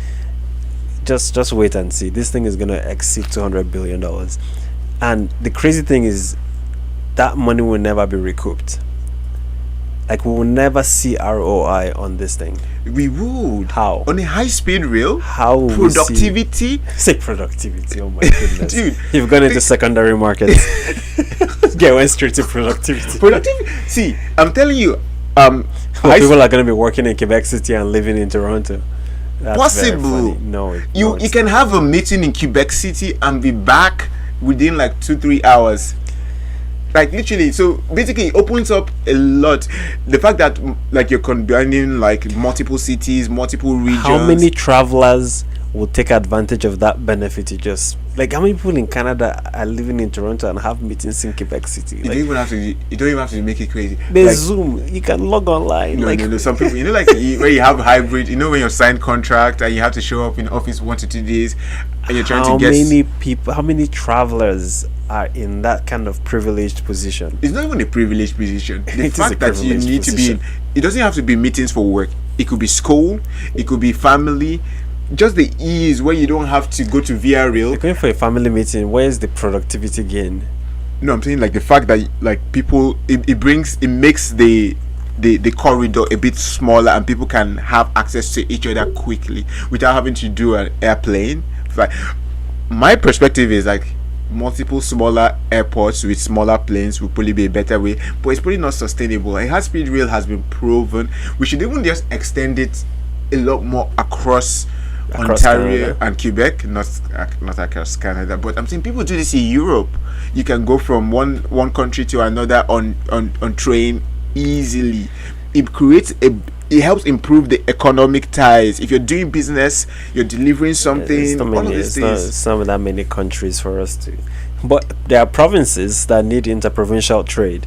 just wait and see. This thing is gonna exceed $200 billion, and the crazy thing is that money will never be recouped. Like, we will never see ROI on this thing. We would. How? On a high-speed rail? How will productivity? Say productivity. Oh my goodness. Dude. You've gone into secondary markets. Get went straight to productivity. Productivity. See, I'm telling you, people are going to be working in Quebec City and living in Toronto. That's possible. No, you can have a meeting in Quebec City and be back within like 2-3 hours. Like, literally. So basically it opens up a lot. The fact that like you're combining like multiple cities, multiple regions. How many travelers will take advantage of that benefit? You just, like, how many people in Canada are living in Toronto and have meetings in Quebec City? You don't even have to make it crazy. There's like, Zoom. You can log online. No. Some people, like where you have hybrid. When you sign contract and you have to show up in office 1 to 2 days, and you're trying to get. How many travelers are in that kind of privileged position? It's not even a privileged position. The It fact is a that you need privileged to be it doesn't have to be meetings for work. It could be school, it could be family. Just the ease where you don't have to go to via rail. You're going for a family meeting. Where's the productivity gain? No, I'm saying like the fact that like people, it makes the corridor a bit smaller and people can have access to each other quickly without having to do an airplane. Like, my perspective is like multiple smaller airports with smaller planes would probably be a better way, but it's probably not sustainable. A high-speed rail has been proven. We should even just extend it a lot more across Ontario Canada and Quebec, not across Canada. But I'm saying people do this in Europe. You can go from one country to another on train easily. It helps improve the economic ties. If you're doing business, you're delivering something. It's not that many countries for us to. But there are provinces that need interprovincial trade.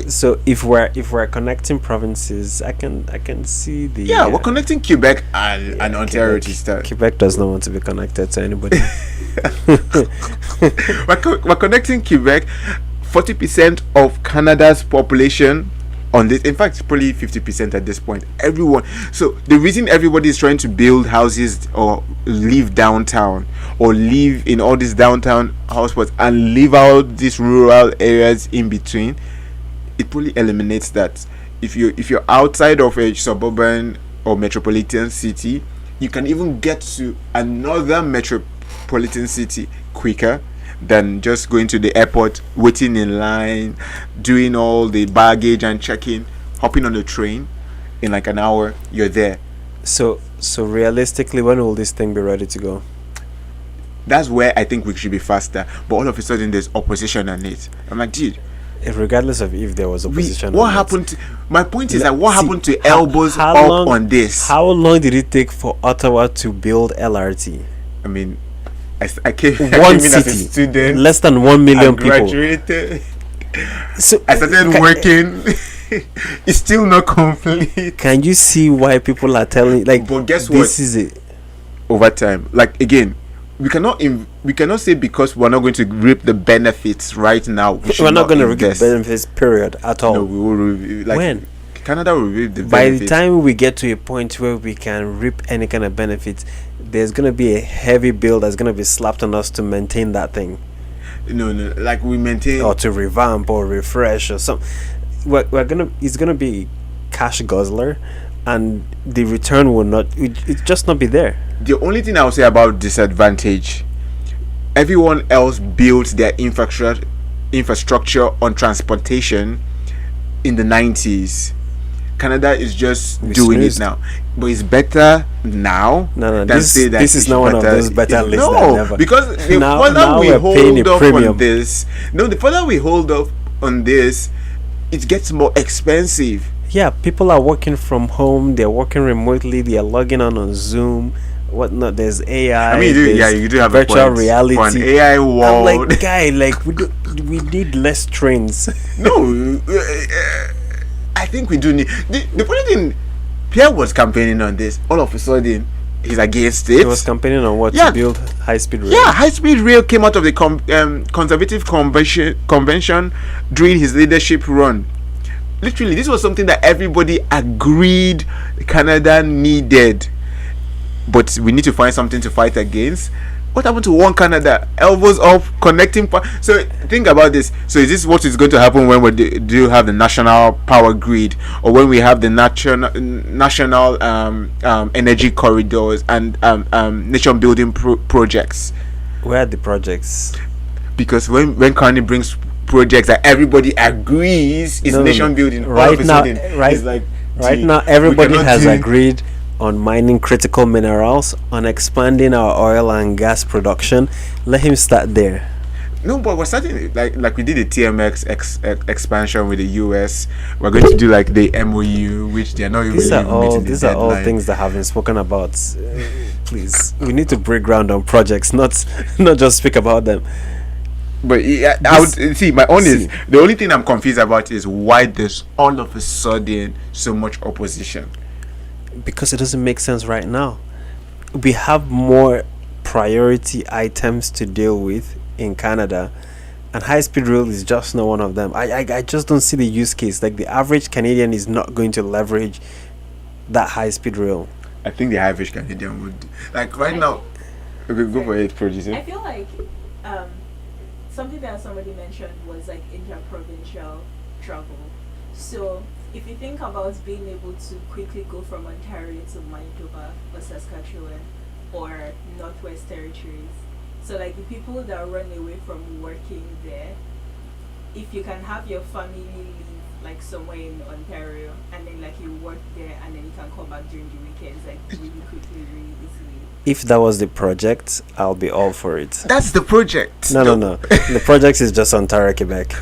So if we're connecting provinces, I can see the. Yeah, we're connecting Quebec and Ontario to start. Quebec does not want to be connected to anybody. We're connecting Quebec. 40% of Canada's population on this, in fact, probably 50% at this point. Everyone. So the reason everybody is trying to build houses or live downtown or live in all these downtown hotspots and live out these rural areas in between, it probably eliminates that. If you're outside of a suburban or metropolitan city, you can even get to another metropolitan city quicker than just going to the airport, waiting in line, doing all the baggage and checking, hopping on the train. In like an hour, you're there. So realistically, when will this thing be ready to go? That's where I think we should be faster. But all of a sudden, there's opposition on it. I'm like, dude, regardless of if there was opposition. What happened to, my point is that what See, happened to how- elbows how up long- on this? How long did it take for Ottawa to build LRT? I mean, I came, I One came in as a city, student. less than 1 million I people. graduated. So I started working. It's still not complete. Can you see why people are telling like? But guess this what? is it. Over time, like again, we cannot say because we're not going to reap the benefits right now. We're not going to reap the invest. benefits. Period. At all. No, we will like When? Canada will reap the By benefits. the time we get to a point where we can reap any kind of benefits, there's going to be a heavy bill that's going to be slapped on us to maintain that thing, no, like we maintain. or to revamp or refresh or something. It's gonna be cash guzzler, and the return will not. It just not be there. The only thing I would say about disadvantage, everyone else built their infrastructure on transportation in the 90s. Canada is just We doing snoozed. it now, but it's better now. No. than This say that this is it's not one of better. those better It's- lists. No, than ever. because the Now- further now we we're paying hold a up premium. on this, the further we hold up on this, it gets more expensive. Yeah, people are working from home. They're working remotely. They are logging on Zoom. Whatnot. There's AI. I mean, you do have virtual a point. reality. For an AI I'm world. like, guy, like we need less trains. No, I think we do need. The funny thing, Pierre was campaigning on this. All of a sudden, he's against it. He was campaigning on what Yeah. to build high-speed rail. Yeah, high-speed rail came out of the conservative convention during his leadership run. Literally, this was something that everybody agreed Canada needed. But we need to find something to fight against. What happened to One Canada? Elbows up, connecting. So think about this. So is this what is going to happen when we do have the national power grid, or when we have the national energy corridors and nation building projects? Where are the projects? Because when Carney brings projects that everybody agrees is nation building, all Right of a now, sudden, it's like, right gee, now, we everybody cannot has do- agreed on mining critical minerals, on expanding our oil and gas production. Let him start there. No, but we're starting like we did the TMX expansion with the US. We're going to do like the MOU, which they're not even These are all meeting the these are all deadline. things that have been spoken about. Please, we need to break ground on projects, not just speak about them. But yeah, I would see. My own is the only thing I'm confused about is why there's all of a sudden so much opposition. Because it doesn't make sense right now. We have more priority items to deal with in Canada, and high-speed rail is just not one of them. I just don't see the use case. Like, the average Canadian is not going to leverage that high-speed rail. I think the average Canadian would like right now. Okay, go for it, producer. I feel like something that somebody mentioned was like interprovincial travel. So if you think about being able to quickly go from Ontario to Manitoba or Saskatchewan or Northwest Territories, so like the people that run away from working there, if you can have your family live like somewhere in Ontario and then like you work there and then you can come back during the weekends like really quickly, really easily. If that was the project, I'll be all for it. That's the project. No. The project is just Ontario, Quebec.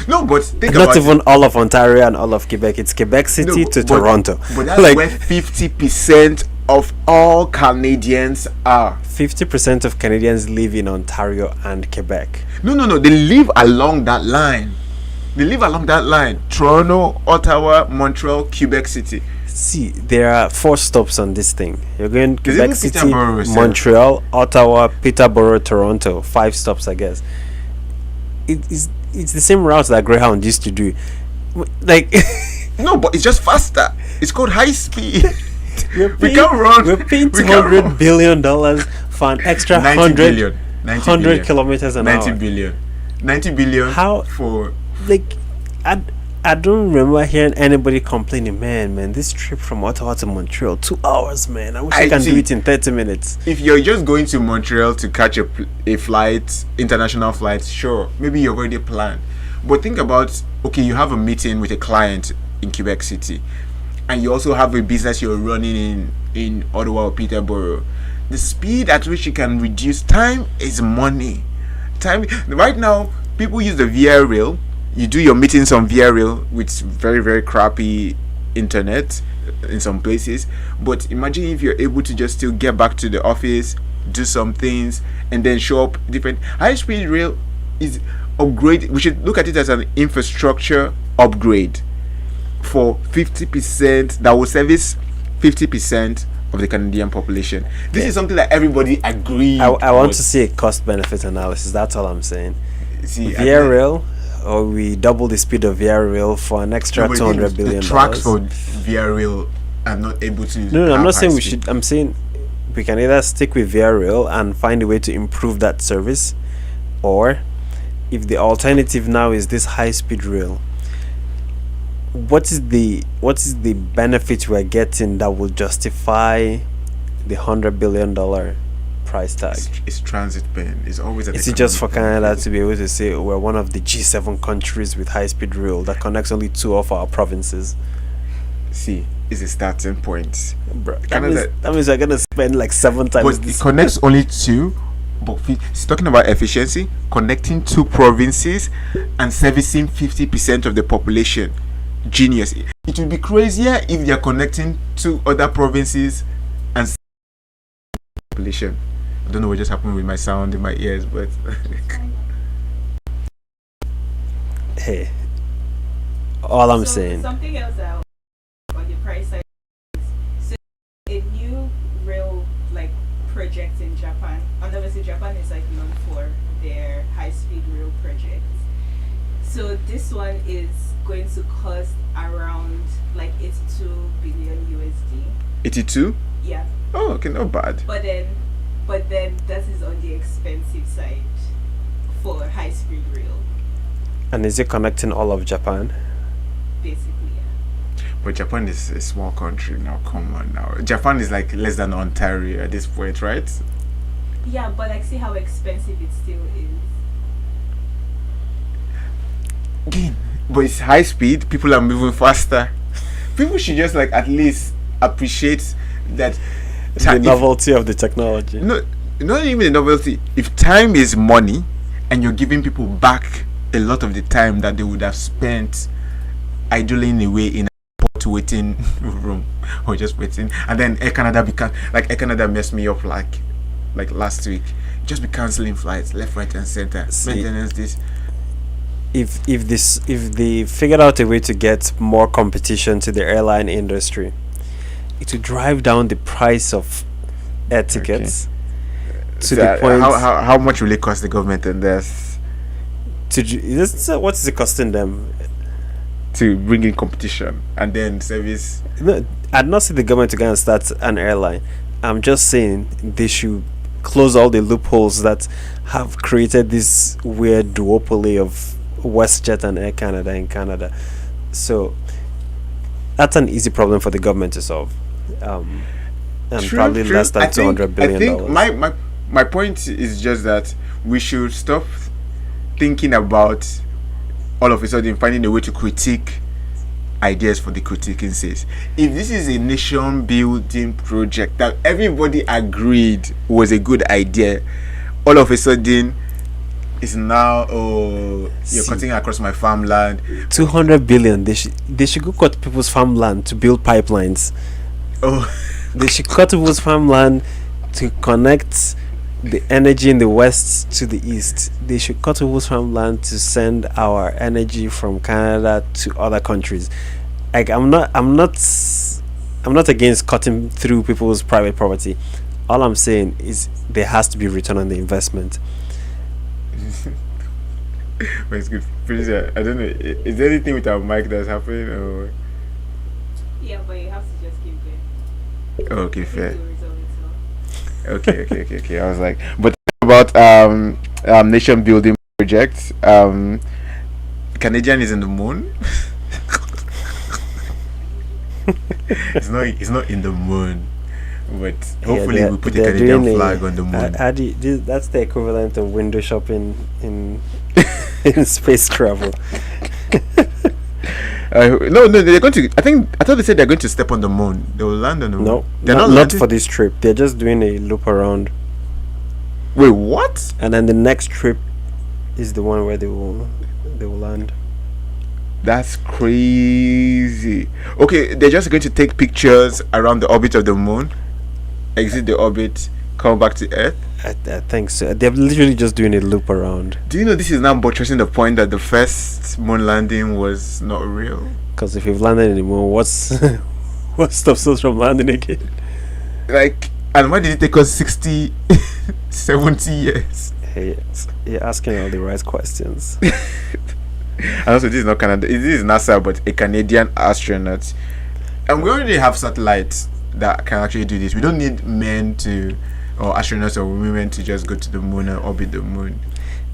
No, but think Not about even all of Ontario and all of Quebec. It's Quebec City to Toronto. But that's Like, where 50% of all Canadians are. 50% of Canadians live in Ontario and Quebec. No. They live along that line. Toronto, Ottawa, Montreal, Quebec City. See, there are 4 stops on this thing. You're going Is Quebec it City, Peterborough, sir? Montreal, Ottawa, Peterborough, Toronto. 5 stops, I guess. It's the same route that Greyhound used to do. Like, No, but it's just faster. It's called high speed. we're We can't run. We're paying We can't run. $200 billion for an extra 90 100, billion. 90 100 billion. kilometers an 90 hour. billion. 90 billion How- for Like, I don't remember hearing anybody complaining, man, this trip from Ottawa to Montreal, 2 hours, man. I wish I can do see. it in 30 minutes. if you're just going to Montreal to catch a flight, international flight, sure, maybe you've already planned. But think about, okay, you have a meeting with a client in Quebec City, and you also have a business you're running in Ottawa or Peterborough. The speed at which you can reduce time is money. Time right now, people use the VIA rail you do your meetings on VRL with very very crappy internet in some places. But imagine if you're able to just still get back to the office, do some things, and then show up different. High speed rail is upgrade. We should look at it as an infrastructure upgrade for 50% that will service 50% of the Canadian population. This is something that everybody agreed. I want to see a cost benefit analysis. That's all I'm saying. See, Via rail, or we double the speed of via rail for an extra $200 billion. The tracks for via rail are not able to. No, I'm not saying we should. I'm saying we can either stick with via rail and find a way to improve that service, or if the alternative now is this high speed rail, what is the benefit we're getting that will justify the $100 billion price tag? It's transit pen. It's always is it just for Canada to be able to say we're one of the G7 countries with high speed rail that connects only 2 of our provinces? See, it's a starting point. Bro, that means we're gonna spend like 7 times. But it connects only 2. But it's talking about efficiency, connecting 2 provinces and servicing 50% of the population. Genius. It would be crazier if they are connecting 2 other provinces and population. I don't know what just happened with my sound in my ears, but hey, all I'm saying. Something else on the price side. So a new rail like project in Japan, and obviously Japan is like known for their high-speed rail projects. So this one is going to cost around like 82 billion USD. 82? Yeah. Oh, okay, not bad. But then that is on the expensive side for high-speed rail. And is it connecting all of Japan? Basically, yeah. But Japan is a small country now. Come on now. Japan is like less than Ontario at this point, right? Yeah, but like see how expensive it still is. Again, but it's high speed. People are moving faster. People should just like at least appreciate that the novelty of the technology. No, not even the novelty. If time is money, and you're giving people back a lot of the time that they would have spent idling away in a port waiting room or just waiting, and then Air Canada Air Canada messed me up like last week. Just be cancelling flights left, right, and center. Maintenance this. If they figured out a way to get more competition to the airline industry, it would drive down the price of air tickets to the point. How much will it cost the government and this? What is it costing them? To bring in competition and then service. No, I'd not see the government to go and start an airline. I'm just saying they should close all the loopholes that have created this weird duopoly of WestJet and Air Canada in Canada. So that's an easy problem for the government to solve, and probably less than $200 billion. I think my point is just that we should stop thinking about all of a sudden finding a way to critique ideas for the critiquing sake. If this is a nation building project that everybody agreed was a good idea, all of a sudden it's now you're cutting across my farmland. 200 billion. They should go cut people's farmland to build pipelines. They should cut people's farmland to connect the energy in the west to the east. They should cut people's farmland to send our energy from Canada to other countries. Like I'm not against cutting through people's private property. All I'm saying is there has to be return on the investment. But it's good. Producer, I don't know. Is there anything with our mic that's happening? Or? Yeah, but you have to just keep going. Okay, fair. Okay. I was like, but about nation building project. Canadian is in the moon. It's not in the moon. But hopefully we put the Canadian flag on the moon. That's the equivalent of window shopping in in space travel. No, they're going to. I thought they said they're going to step on the moon. They will land on the moon. No, they're not for this trip. They're just doing a loop around. Wait, what? And then the next trip is the one where they will land. That's crazy. Okay, they're just going to take pictures around the orbit of the moon, exit the orbit, come back to Earth. I think so. They're literally just doing a loop around. Do you know this is now buttressing the point that the first moon landing was not real? Because if you've landed in the moon, what's what stops us from landing again? Like, and why did it take us 60, 70 years? Hey, you're asking all the right questions. And also, this is not Canada. This is NASA, but a Canadian astronaut. And we already have satellites that can actually do this. We don't need men to, or astronauts or women to just go to the moon and orbit the moon.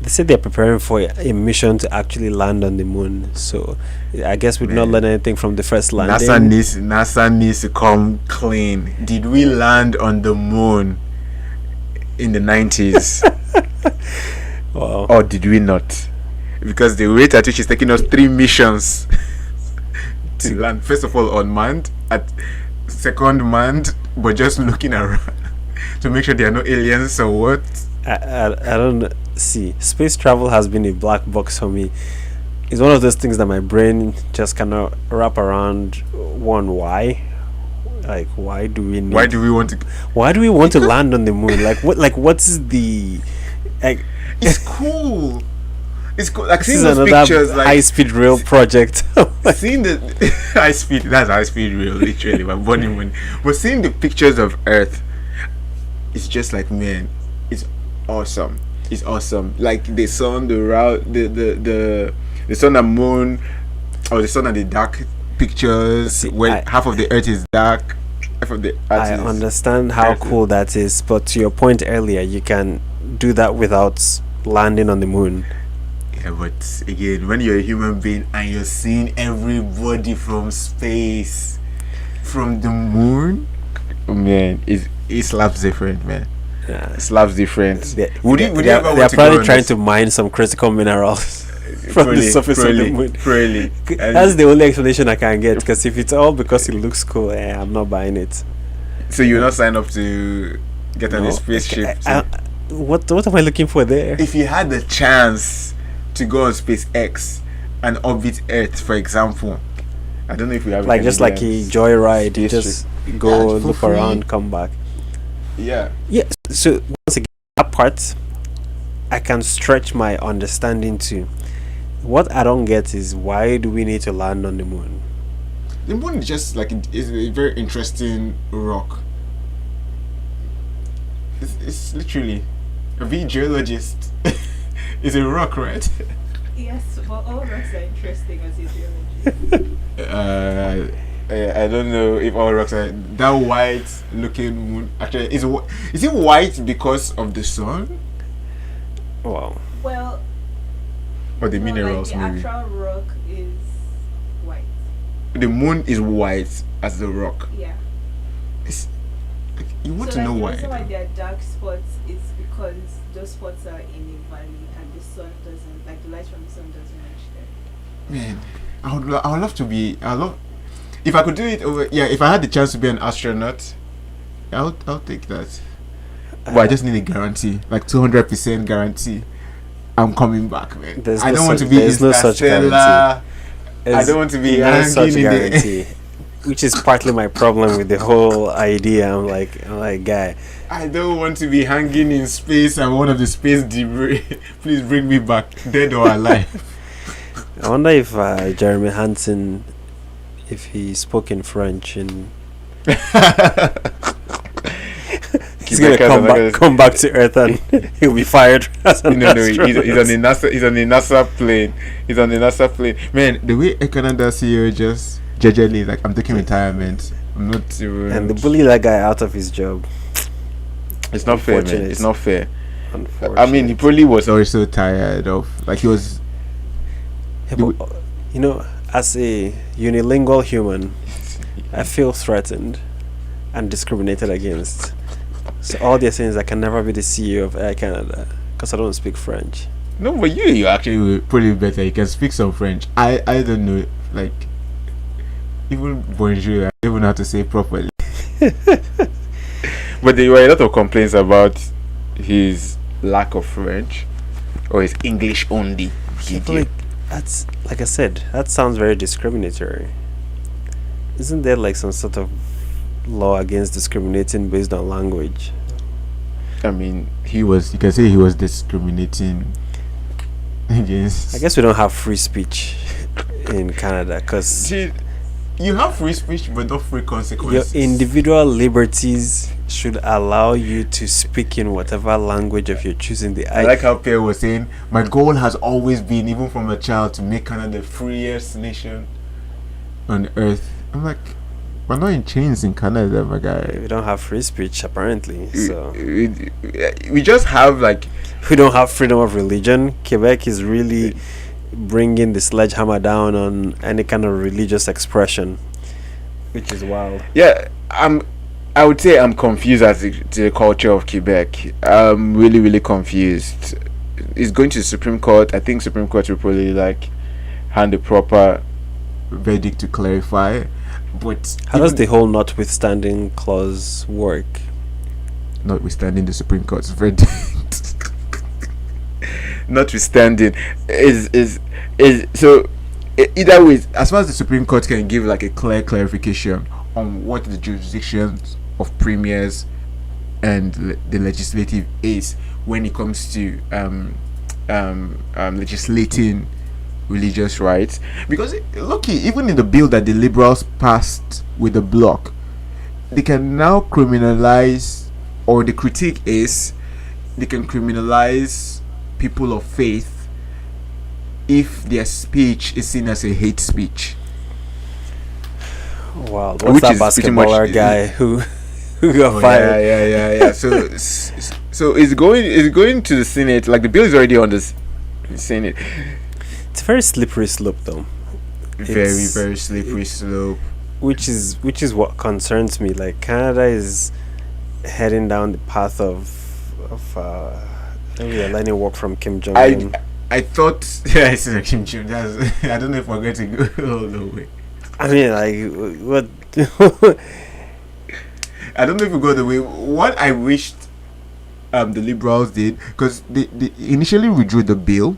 They said they're preparing for a mission to actually land on the moon. So I guess we've not learned anything from the first landing. NASA needs to come clean. Did we land on the moon in the 90s? Wow. Or did we not? Because the rate at which it's taking us 3 missions to land. First of all, unmanned, at second manned, but just looking around to make sure there are no aliens or what. I don't see. Space travel has been a black box for me. It's one of those things that my brain just cannot wrap around. One, why? Like, why do we need? Why do we want to land on the moon? Like, what? Like, what's the? Like, it's cool. It's cool. Like this seeing is those another pictures, like high-speed rail project. seeing the high speed. That's high speed rail, literally. But burning money. But seeing the pictures of Earth, it's just like, man, it's awesome. It's awesome. Like the sun, the route, the sun and moon, or the sun and the dark pictures. See, when half of the Earth is dark, half of the Earth I is understand how Earth. cool that is, but to your point earlier, you can do that without landing on the moon. Yeah, but again, when you're a human being and you're seeing everybody from space, from the moon, man, it slaps different, man. Yeah. It slaps different. Would you ever They're want to probably go on trying this? to mine some critical minerals from the surface of the moon. Probably. That's the only explanation I can get. Because if it's all because it looks cool, I'm not buying it. So you'll not sign up to get on No. a spaceship? What am I looking for there? If you had the chance to go on SpaceX and orbit Earth, for example, I don't know if we have Like just like a Canadians. joyride, you History. just go Yeah, for look free. around, come back. Yeah. Yeah. So once again, that part, I can stretch my understanding to. What I don't get is why do we need to land on the moon? The moon is just like is a very interesting rock. It's literally a big geologist. It's a rock, right? Yes, but all rocks are interesting as a geology. I don't know if all rocks are that white looking moon. Actually, is it white because of the sun Wow. Well, or the no, minerals? like the Maybe actual rock is white. the moon is white as the rock. Yeah. It's, like, you want So to know the why? reason why there are dark spots is because those spots are in a valley and the sun doesn't, like the light from the sun doesn't reach there. Man, I would love to be. I love if I could do it over. Yeah, if I had the chance to be an astronaut, I'll take that. But I just need a guarantee, like 200% guarantee. I'm coming back, man. There's I no don't want to such- be there's no such Interstellar. I There's don't want to be no hanging such in guarantee, which is partly my problem with the whole idea. I'm like, guy, I don't want to be hanging in space and one of the space debris. Please bring me back, dead or alive. I wonder if Jeremy Hansen, if he spoke in French and he's gonna come back to Earth and he'll be fired as an No, he's on astronaut. the NASA. He's on the NASA plane. He's on the NASA plane. Man, the way a Canada CEO just jejely like, I'm taking retirement. I'm not even. And they bully that guy out of his job. It's not fair, man. Unfortunate. It's not fair. Unfortunately. I mean, he probably was also tired of like he was. Yeah, but, you know, as a unilingual human, I feel threatened and discriminated against. So all they're saying is I can never be the CEO of Air Canada because I don't speak French. No, but you actually probably better. You can speak some French. I don't know, like even bonjour. I don't even know how to say it properly. But there were a lot of complaints about his lack of French or his English only. I feel like That's like I said. That sounds very discriminatory. Isn't there like some sort of law against discriminating based on language? I mean, you can say he was discriminating against. I guess we don't have free speech in Canada because See, you have free speech, but not free your consequences. individual liberties should allow you to speak in whatever language of your choosing. I like how Pierre was saying, my goal has always been, even from a child, to make Canada the freest nation on earth. I'm like, we're not in chains in Canada, my guy. we don't have free speech apparently. So We just have like, we don't have freedom of religion. Quebec is really bringing the sledgehammer down on any kind of religious expression, which is wild. yeah, I would say I'm confused as to the culture of Quebec. I'm really, really confused. It's going to the Supreme Court. I think Supreme Court will probably like hand a proper verdict to clarify. But How does the whole notwithstanding clause work? notwithstanding the Supreme Court's verdict, notwithstanding is so either way, as far as the Supreme Court can give like a clear clarification on what the jurisdictions of premiers and the legislative is when it comes to legislating religious rights, because lucky even in the bill that the Liberals passed with the bloc, they can now criminalize, or the critique is they can criminalize people of faith if their speech is seen as a hate speech. Wow, what's Which that is pretty much- basketballer guy who got fired? Yeah. So it's going to the Senate. Like the bill is already on the Senate. It's a very slippery slope, though. Very, It's- very slippery slope. Which is what concerns me. Like Canada is heading down the path of we are learning work from Kim Jong Un. I thought I said Kim Jong. I don't know if we're going to go all the way. I mean, like what? I don't know if we go the way. What I wished the Liberals did, because they initially withdrew the bill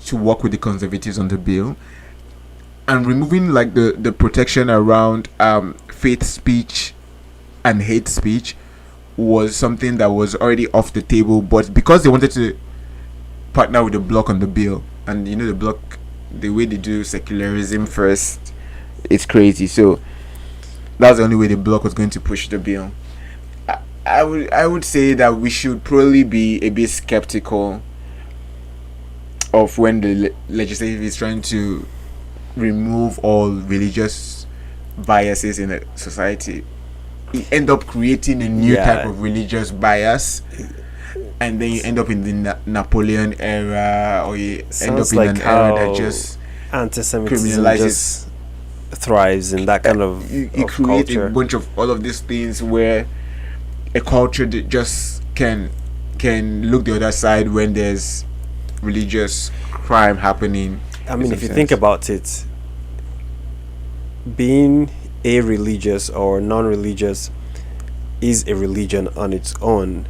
to work with the Conservatives on the bill, and removing like the protection around faith speech and hate speech was something that was already off the table. But because they wanted to partner with the bloc on the bill, and you know the bloc, the way they do secularism first, it's crazy. So that's the only way the bloc was going to push the bill. I would say that we should probably be a bit skeptical of when the legislative is trying to remove all religious biases in a society. You end up creating a new type of religious bias, and then you end up in the Napoleon era, or you end up in like an era that how just anti-Semitism criminalizes. just thrives in that kind of, you of create culture. a bunch of all of these things where a culture that just can look the other side when there's religious crime happening. I mean, in if some you think sense. about it, being a religious or non-religious is a religion on its own,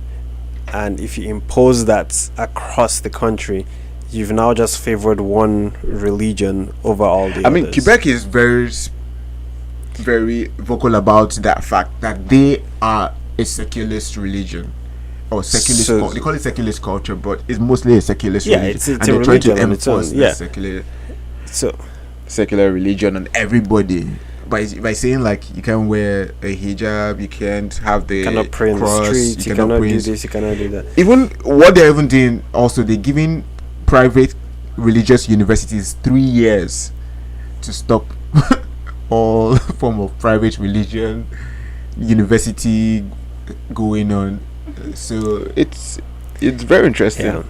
and if you impose that across the country, you've now just favored one religion over all the I mean, others. Quebec is very vocal about that fact that they are a secularist religion, or secularist. So- They call it secularist culture, but it's mostly a secularist Yeah, religion. it's and a they're trying to religion on its own, enforce yeah. the So secular religion on everybody by saying like you can't wear a hijab, you can't have the you cannot pray in the cross, street, you cannot pray do in- this, you cannot do that. Even what they're even doing, also they're giving private religious universities 3 years to stop all form of private religion university going on. So it's very interesting. Yeah.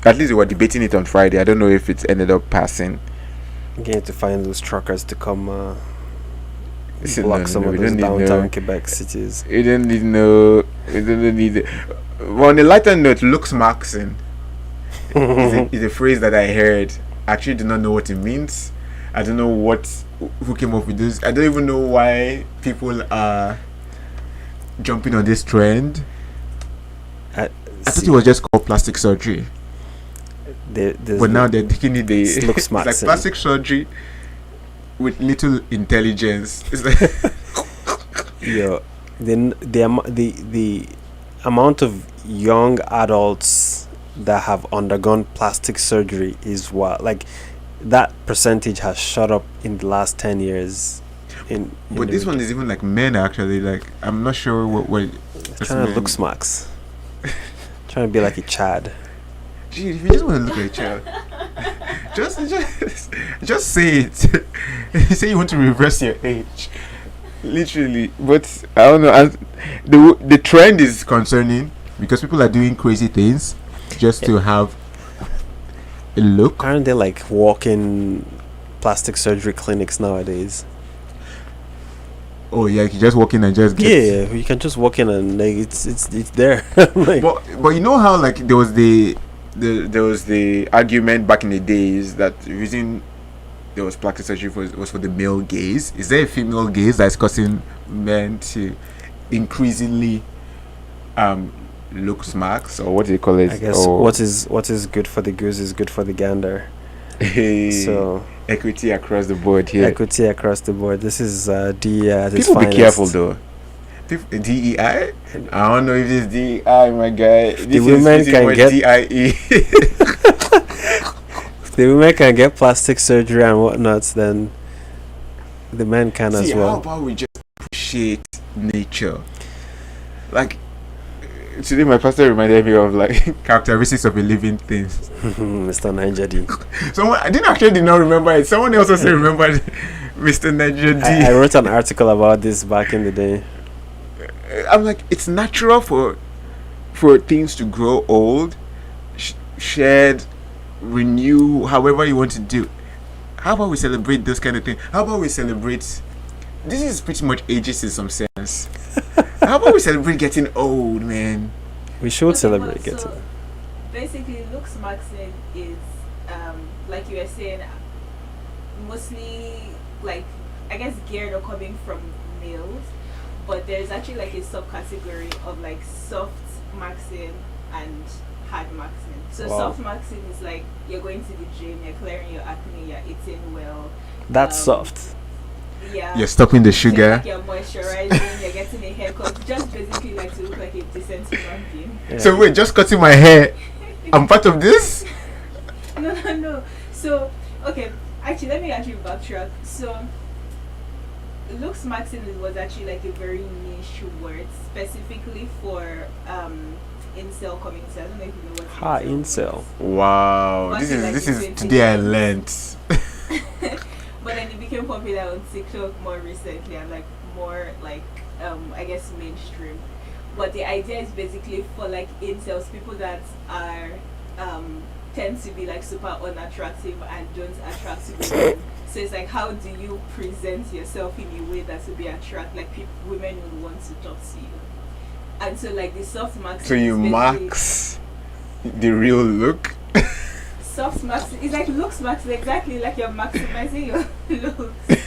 At least we were debating it on Friday. I don't know if it ended up passing. Getting to find those truckers to come Listen, block some of we those don't need downtown no- Quebec cities. We don't need no. We don't need it. Well, on a lighter note, looks Marxing is a phrase that I heard. I actually do not know what it means. I don't know who came up with this. I don't even know why people are jumping on this trend. I thought it was just called plastic surgery. But now they're taking it. It looks It's like maxing. plastic surgery with little intelligence. It's like Yo, the amount of young adults that have undergone plastic surgery is what, like, that percentage has shot up in the last 10 years. But this one is even like men actually. Like I'm not sure what trying to look smacks. Trying to be like a Chad. Gee, if you just want to look at a child, just say it. You say you want to reverse your age, literally. But I don't know. And the trend is concerning because people are doing crazy things just to have a look. Aren't they like walking plastic surgery clinics nowadays? Oh yeah, you just walk in and just get. Yeah, you can just walk in and like it's there. Like, But you know how like there was the argument back in the days that the reason there was plastic surgery was for the male gaze. Is there a female gaze that's causing men to increasingly look smacks, or what do you call it? I guess or what is good for the goose is good for the gander. So equity across the board here. equity across the board. This is DEI at its People be finest. careful though. DEI? I don't know if this DEI, my guy. This women is can what get- DIE. If the women can get plastic surgery and whatnot, then the men can as See, how well. about we just appreciate nature? Like today, my pastor reminded me of like characteristics of a living thing. Mr. Niger D. Someone I did not remember it. Someone else also remembered Mr. Niger D. I wrote an article about this back in the day. I'm like, it's natural for things to grow old, shed, renew, however you want to do. How about we celebrate those kind of things? How about we celebrate? This is pretty much ageist in some sense. How about we celebrate getting old, man? We should Okay, celebrate but getting. so basically, looks maxing is like you were saying, mostly like I guess geared or coming from males, but there's actually like a subcategory of like soft maxing and hard maxing. So Wow. soft maxing is like you're going to the gym, you're clearing your acne, you're eating well. That's um, soft. Yeah. You're stopping the Feel sugar. like you're moisturizing, you're getting a haircut, just basically like to look like a decent human being. Yeah. So wait, just cutting my hair. I'm part of this. No. So, okay, actually, let me actually backtrack. So, looks maxing was actually like a very niche word, specifically for incel community. I don't know if you know what Incel. Wow, Back this in, is like, this the is today I 20s. learned. But then it became popular on TikTok more recently and like more like I guess mainstream. But the idea is basically for like incels, people that are tend to be like super unattractive and don't attract to women. So it's like, how do you present yourself in a way that will be women will want to talk to you? And so like the soft max. So you max the real look. Soft max. It's like looks max. Exactly like you're maximizing your looks,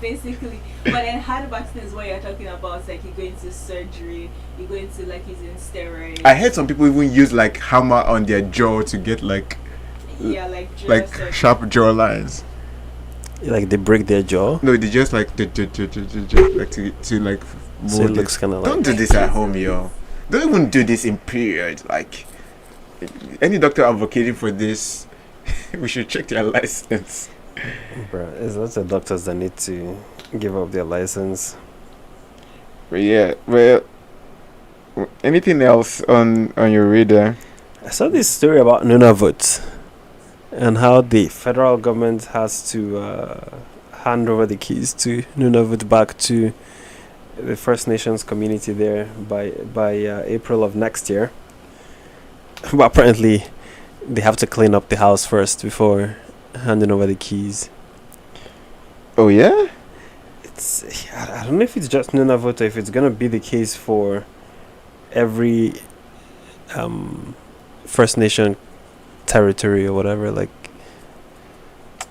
basically. But then hard maxing is what you're talking about. It's like you're going to surgery. You're going to like using steroids. I heard some people even use like hammer on their jaw to get like like surgery. sharp jaw lines. Like they break their jaw. No, they just like like to like So it mold looks it. kind of like. Don't do this at home, yo. Don't even do this in period. Like any doctor advocating for this, we should check their license. Bro, there's lots of doctors that need to give up their license. But yeah, well, anything else on your radar? I saw this story about Nunavut and how the federal government has to hand over the keys to Nunavut back to the First Nations community there by April of next year. But apparently, they have to clean up the house first before handing over the keys. Oh yeah. I don't know if it's just Nunavut or if it's gonna be the case for every First Nation territory or whatever. Like,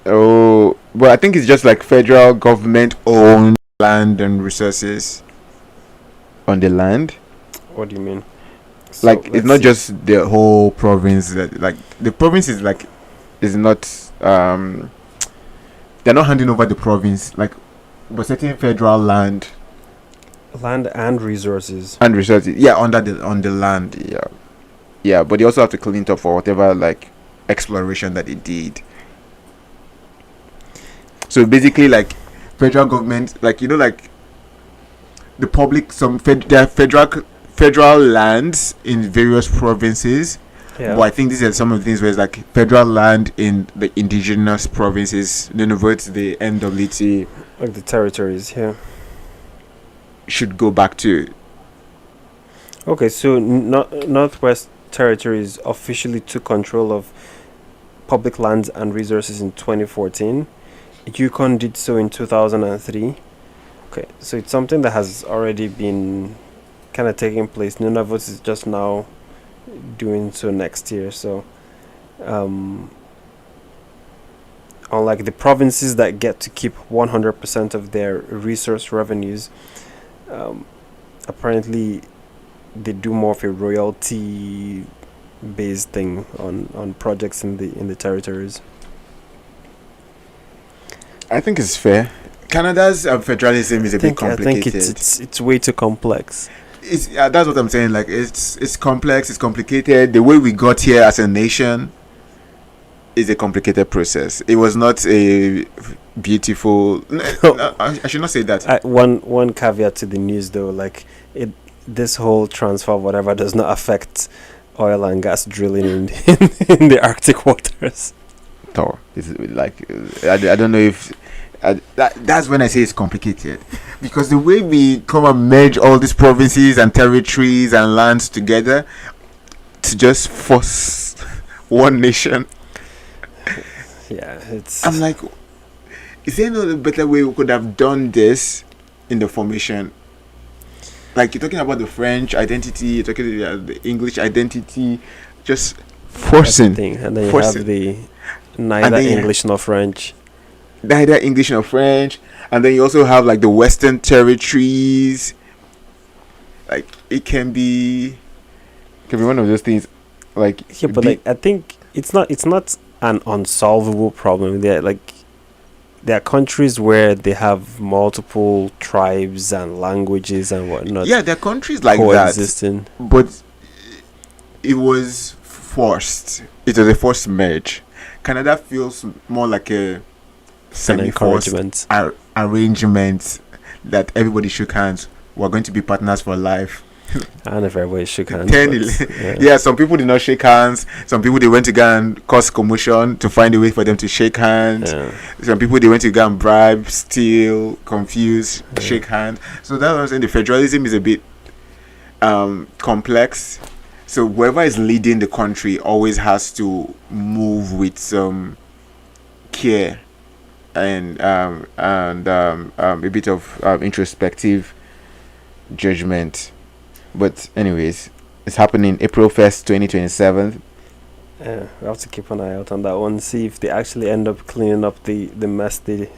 Oh, but I think it's just like federal government owned land and resources on the land. what do you mean? So Like, it's let's not see. just the whole province. That, like, the province is like, is not they're not handing over the province, like, but certain federal land Land and resources. and resources, yeah, under the on the land, yeah, yeah, but they also have to clean it up for whatever, like, exploration that they did. So basically, like, federal government, like, like, the public, there are federal lands in various provinces. Yeah. But I think these are some of the things where it's like federal land in the indigenous provinces, to the NWT, Like the territories. Yeah. should go back to. Okay, so Northwest Territories officially took control of public lands and resources in 2014. Yukon did so in 2003. Okay, so it's something that has already been kind of taking place. Nunavut is just now doing so next year. So, unlike the provinces that get to keep 100% of their resource revenues, apparently they do more of a royalty based thing on projects in the territories. I think it's fair. Canada's federalism is a bit I think complicated. it's way too complex. It's that's what I'm saying. Like, it's complex, it's complicated. The way we got here as a nation is a complicated process. It was not a beautiful. I should not say that. One caveat to the news though, like this whole transfer of whatever does not affect oil and gas drilling in the Arctic waters. Thor. It's like, I don't know if that's when I say it's complicated, because the way we come and merge all these provinces and territories and lands together to just force one nation, Yeah, it's. I'm like, is there no better way we could have done this in the formation? Like, you're talking about the French identity, you're talking about the English identity, just forcing everything, and then you forcing. have the neither then you- English nor French. neither English nor French, and then you also have like the Western territories. Like, it can be one of those things. Like, Yeah, but like I think it's not an unsolvable problem. There are countries where they have multiple tribes and languages and whatnot. yeah, there are countries like that, coexisting. but it was forced. It was a forced merge. Canada feels more like a An semi-forced encouragement. arrangement that everybody shook hands. We're going to be partners for life. And if everybody shook hands. 10, but, yeah, some people did not shake hands. Some people, they went to go and cause commotion to find a way for them to shake hands. Yeah. Some people, they went to go and bribe, steal, confuse, shake hands. So that's what I'm saying. The federalism is a bit complex. So whoever is leading the country always has to move with some care and a bit of introspective judgment. But anyways, it's happening April 1st, 2027. Yeah, we have to keep an eye out on that one. See if they actually end up cleaning up the mess they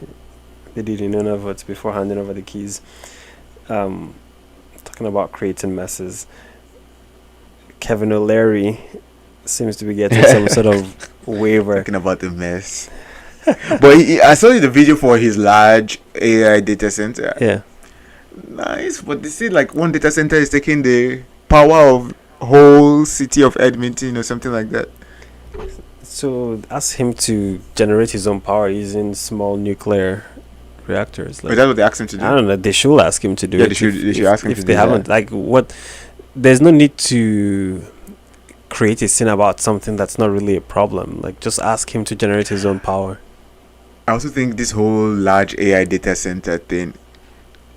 did in Nunavut before handing over the keys. Talking about creating messes, Kevin O'Leary seems to be getting some sort of waiver. Talking about the mess. But I saw the video for his large AI data center. Yeah. Nice, but they say like one data center is taking the power of whole city of Edmonton or something like that. So ask him to generate his own power using small nuclear reactors. Is that what they asked him to do? I don't know. They should ask him to do Yeah, it. they should ask him if to they do haven't. that. Like what? There's no need to create a scene about something that's not really a problem. Like just ask him to generate his own power. I also think this whole large AI data center thing,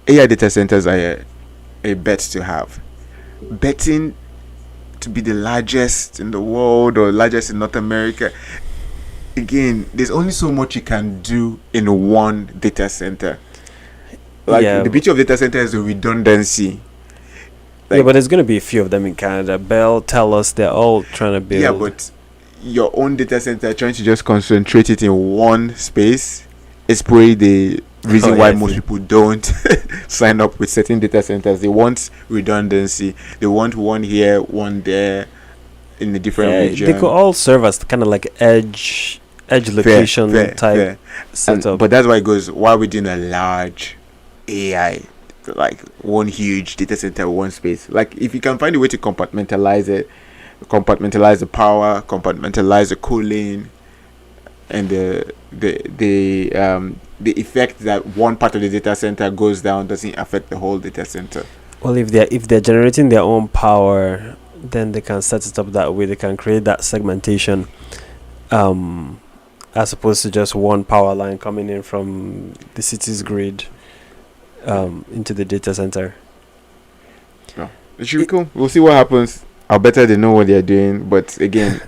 AI data centers are a bet to have. Betting to be the largest in the world or largest in North America. Again, there's only so much you can do in one data center. Like, Yeah. the beauty of data center is the redundancy. Yeah, Like, but there's gonna be a few of them in Canada. Bell, TELUS, they're all trying to build. yeah, but your own data center, trying to just concentrate it in one space, is probably reason Oh, why yeah, I most see. people don't sign up with certain data centers. They want redundancy. They want one here, one there, in a different Yeah, they could region. all serve as kind of like edge Fair, location fair, type fair. And setup. but that's why it goes. Why are we doing a large AI, like one huge data center, one space? Like if you can find a way to compartmentalize it, compartmentalize the power, compartmentalize the cooling, and the effect that one part of the data center goes down doesn't affect the whole data center. Well, if they're generating their own power, then they can set it up that way. They can create that segmentation, as opposed to just one power line coming in from the city's grid, into the data center. It should be cool. We'll see what happens. I'll better they know what they're doing. But again,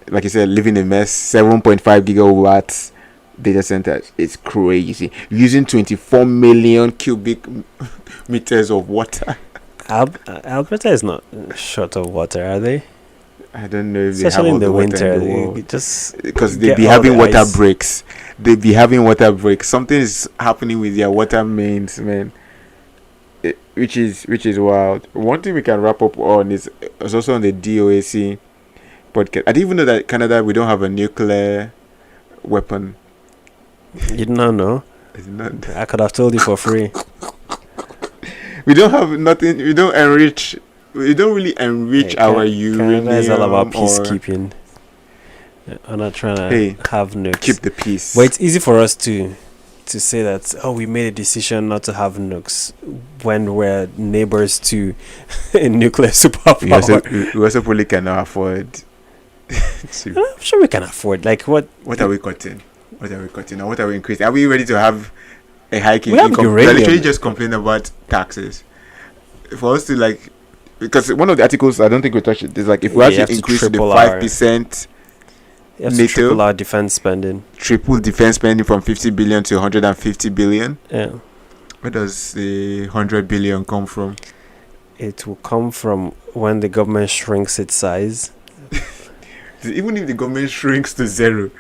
like you said, living a mess. 7.5 gigawatts data center. It's crazy. Using 24 million cubic meters of water. Alberta is not short of water, are they? I don't know if they have Especially all in the the water winter, in the they world. just Because they get be all having the water ice. breaks. They be having water breaks. Something is happening with their water mains, man. Which is wild. One thing we can wrap up on is also on the DOAC podcast. I didn't even know that Canada, we don't have a nuclear weapon. You did not know. I did not- I could have told you for free. We don't have nothing. We don't enrich. We don't really enrich Yeah, our uranium. Canada is all about or peacekeeping. I'm not trying to Hey, have nukes. keep the peace. But it's easy for us to say that, oh, we made a decision not to have nukes when we're neighbors to a nuclear superpower. We also probably cannot afford to. I'm sure we can afford. Like what? What are we cutting? What are we cutting? Or what are we increasing? Are we ready to have a hike in We have income? uranium. We're literally just complaining about taxes. For us to like, because one of the articles, I don't think we touched it, is like if we Yeah, you have actually to increase to the triple 5%, You have to NATO. triple our defense spending. triple defense spending from 50 billion to 150 billion, Yeah, where does the 100 billion come from? it will come from when the government shrinks its size. Even if the government shrinks to zero,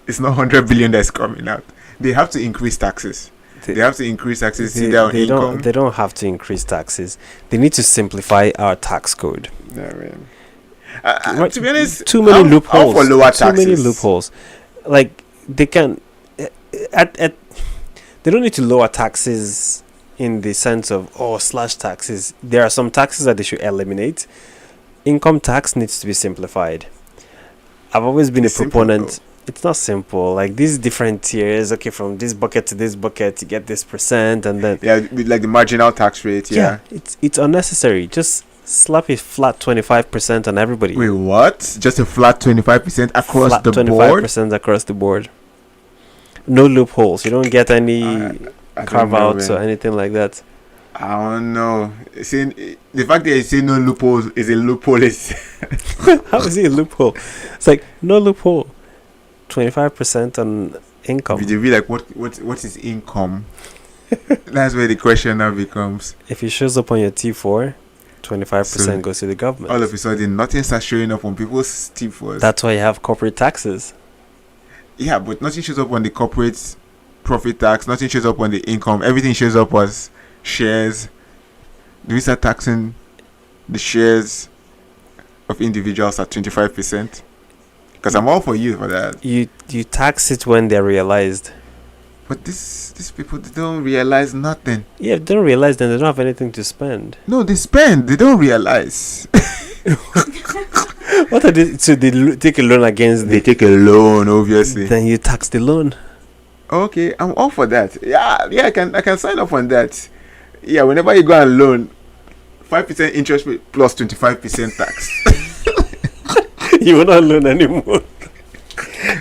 it's not 100 billion that's coming out. They have to increase taxes. They have to increase taxes They, either on they income. don't. They don't have to increase taxes. They need to simplify our tax code. Yeah, man. Right, To be honest, too many I'm loopholes. for lower Too many taxes. loopholes. Like they can, at they don't need to lower taxes in the sense of slash taxes. There are some taxes that they should eliminate. Income tax needs to be simplified. I've always been It's a simple, proponent. It's not simple. Like these different tiers. Okay, from this bucket to this bucket, you get this percent, and then Yeah, with like the marginal tax rate. Yeah. it's unnecessary. Just slap a flat 25% on everybody. Wait, what? Just a flat 25% across Flat the board? 25% across the board. No loopholes. You don't get any I don't carve know, outs or man. anything like that. I don't know. The fact that you say no loopholes is a loophole. Is How is it a loophole? It's like no loophole. 25% on income. Would you be like, what is income? That's where the question now becomes. If it shows up on your T4, 25% So, goes to the government. All of a sudden, nothing starts showing up on people's T4s. That's why you have corporate taxes. Yeah, but nothing shows up on the corporate profit tax. Nothing shows up on the income. Everything shows up as shares. Do we start taxing the shares of individuals at 25%? Because I'm all for you for that. You tax it when they're realized. But these people, they don't realize nothing. Yeah, if they don't realize, then they don't have anything to spend. No, they spend. They don't realize. What are they? So they take a loan against They the. take a loan, obviously. Then you tax the loan. Okay, I'm all for that. Yeah, I can sign up on that. Yeah, whenever you go and loan, 5% interest rate plus 25% tax. You will not loan anymore.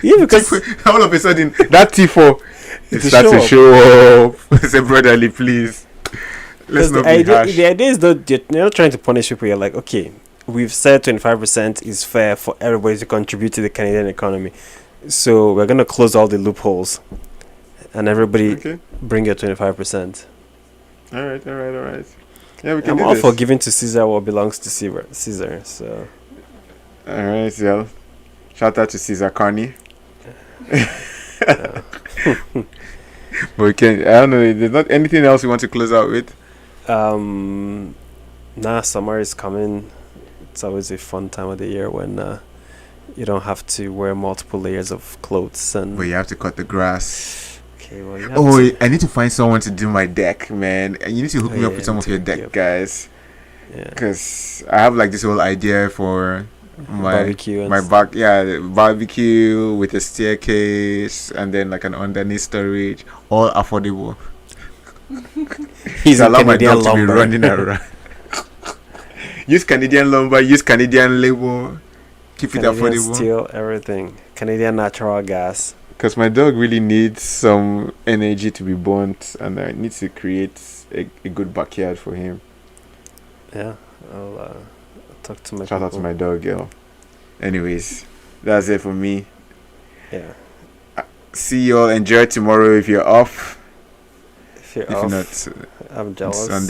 Yeah, because All of a sudden, that T4 it To starts to show up. Say, brotherly, please. Let's not be harsh. the idea is that you're not trying to punish people. You're like, okay, we've said 25% is fair for everybody to contribute to the Canadian economy. So we're going to close all the loopholes. And everybody Okay. bring your 25%. All right. Yeah, we can I'm do all this. for giving to Caesar what belongs to Caesar. So All right, yeah. Shout out to Caesar Carney. But we can. I don't know. There's not anything else you want to close out with. Summer is coming. It's always a fun time of the year when you don't have to wear multiple layers of clothes and. But you have to cut the grass. Okay, well, you have Oh, to, I need to find someone to do my deck, man. And you need to hook me up with some of your deck, Yep. guys. yeah. Because I have like this whole idea for my Barbecue and my back, yeah, the barbecue with a staircase and then like an underneath storage, all affordable. He's To a allow my Canadian dog to be lumber. running around. Use Canadian lumber, use Canadian label, keep it Canadian affordable. steel, everything. Canadian natural gas. Because my dog really needs some energy to be burnt, and I need to create a good backyard for him. Yeah, I'll talk to my Shout out to people. my dog, yo. Anyways, that's it for me. Yeah. See you all. Enjoy tomorrow if you're off. If you're If off, not, I'm it's jealous. Sunday.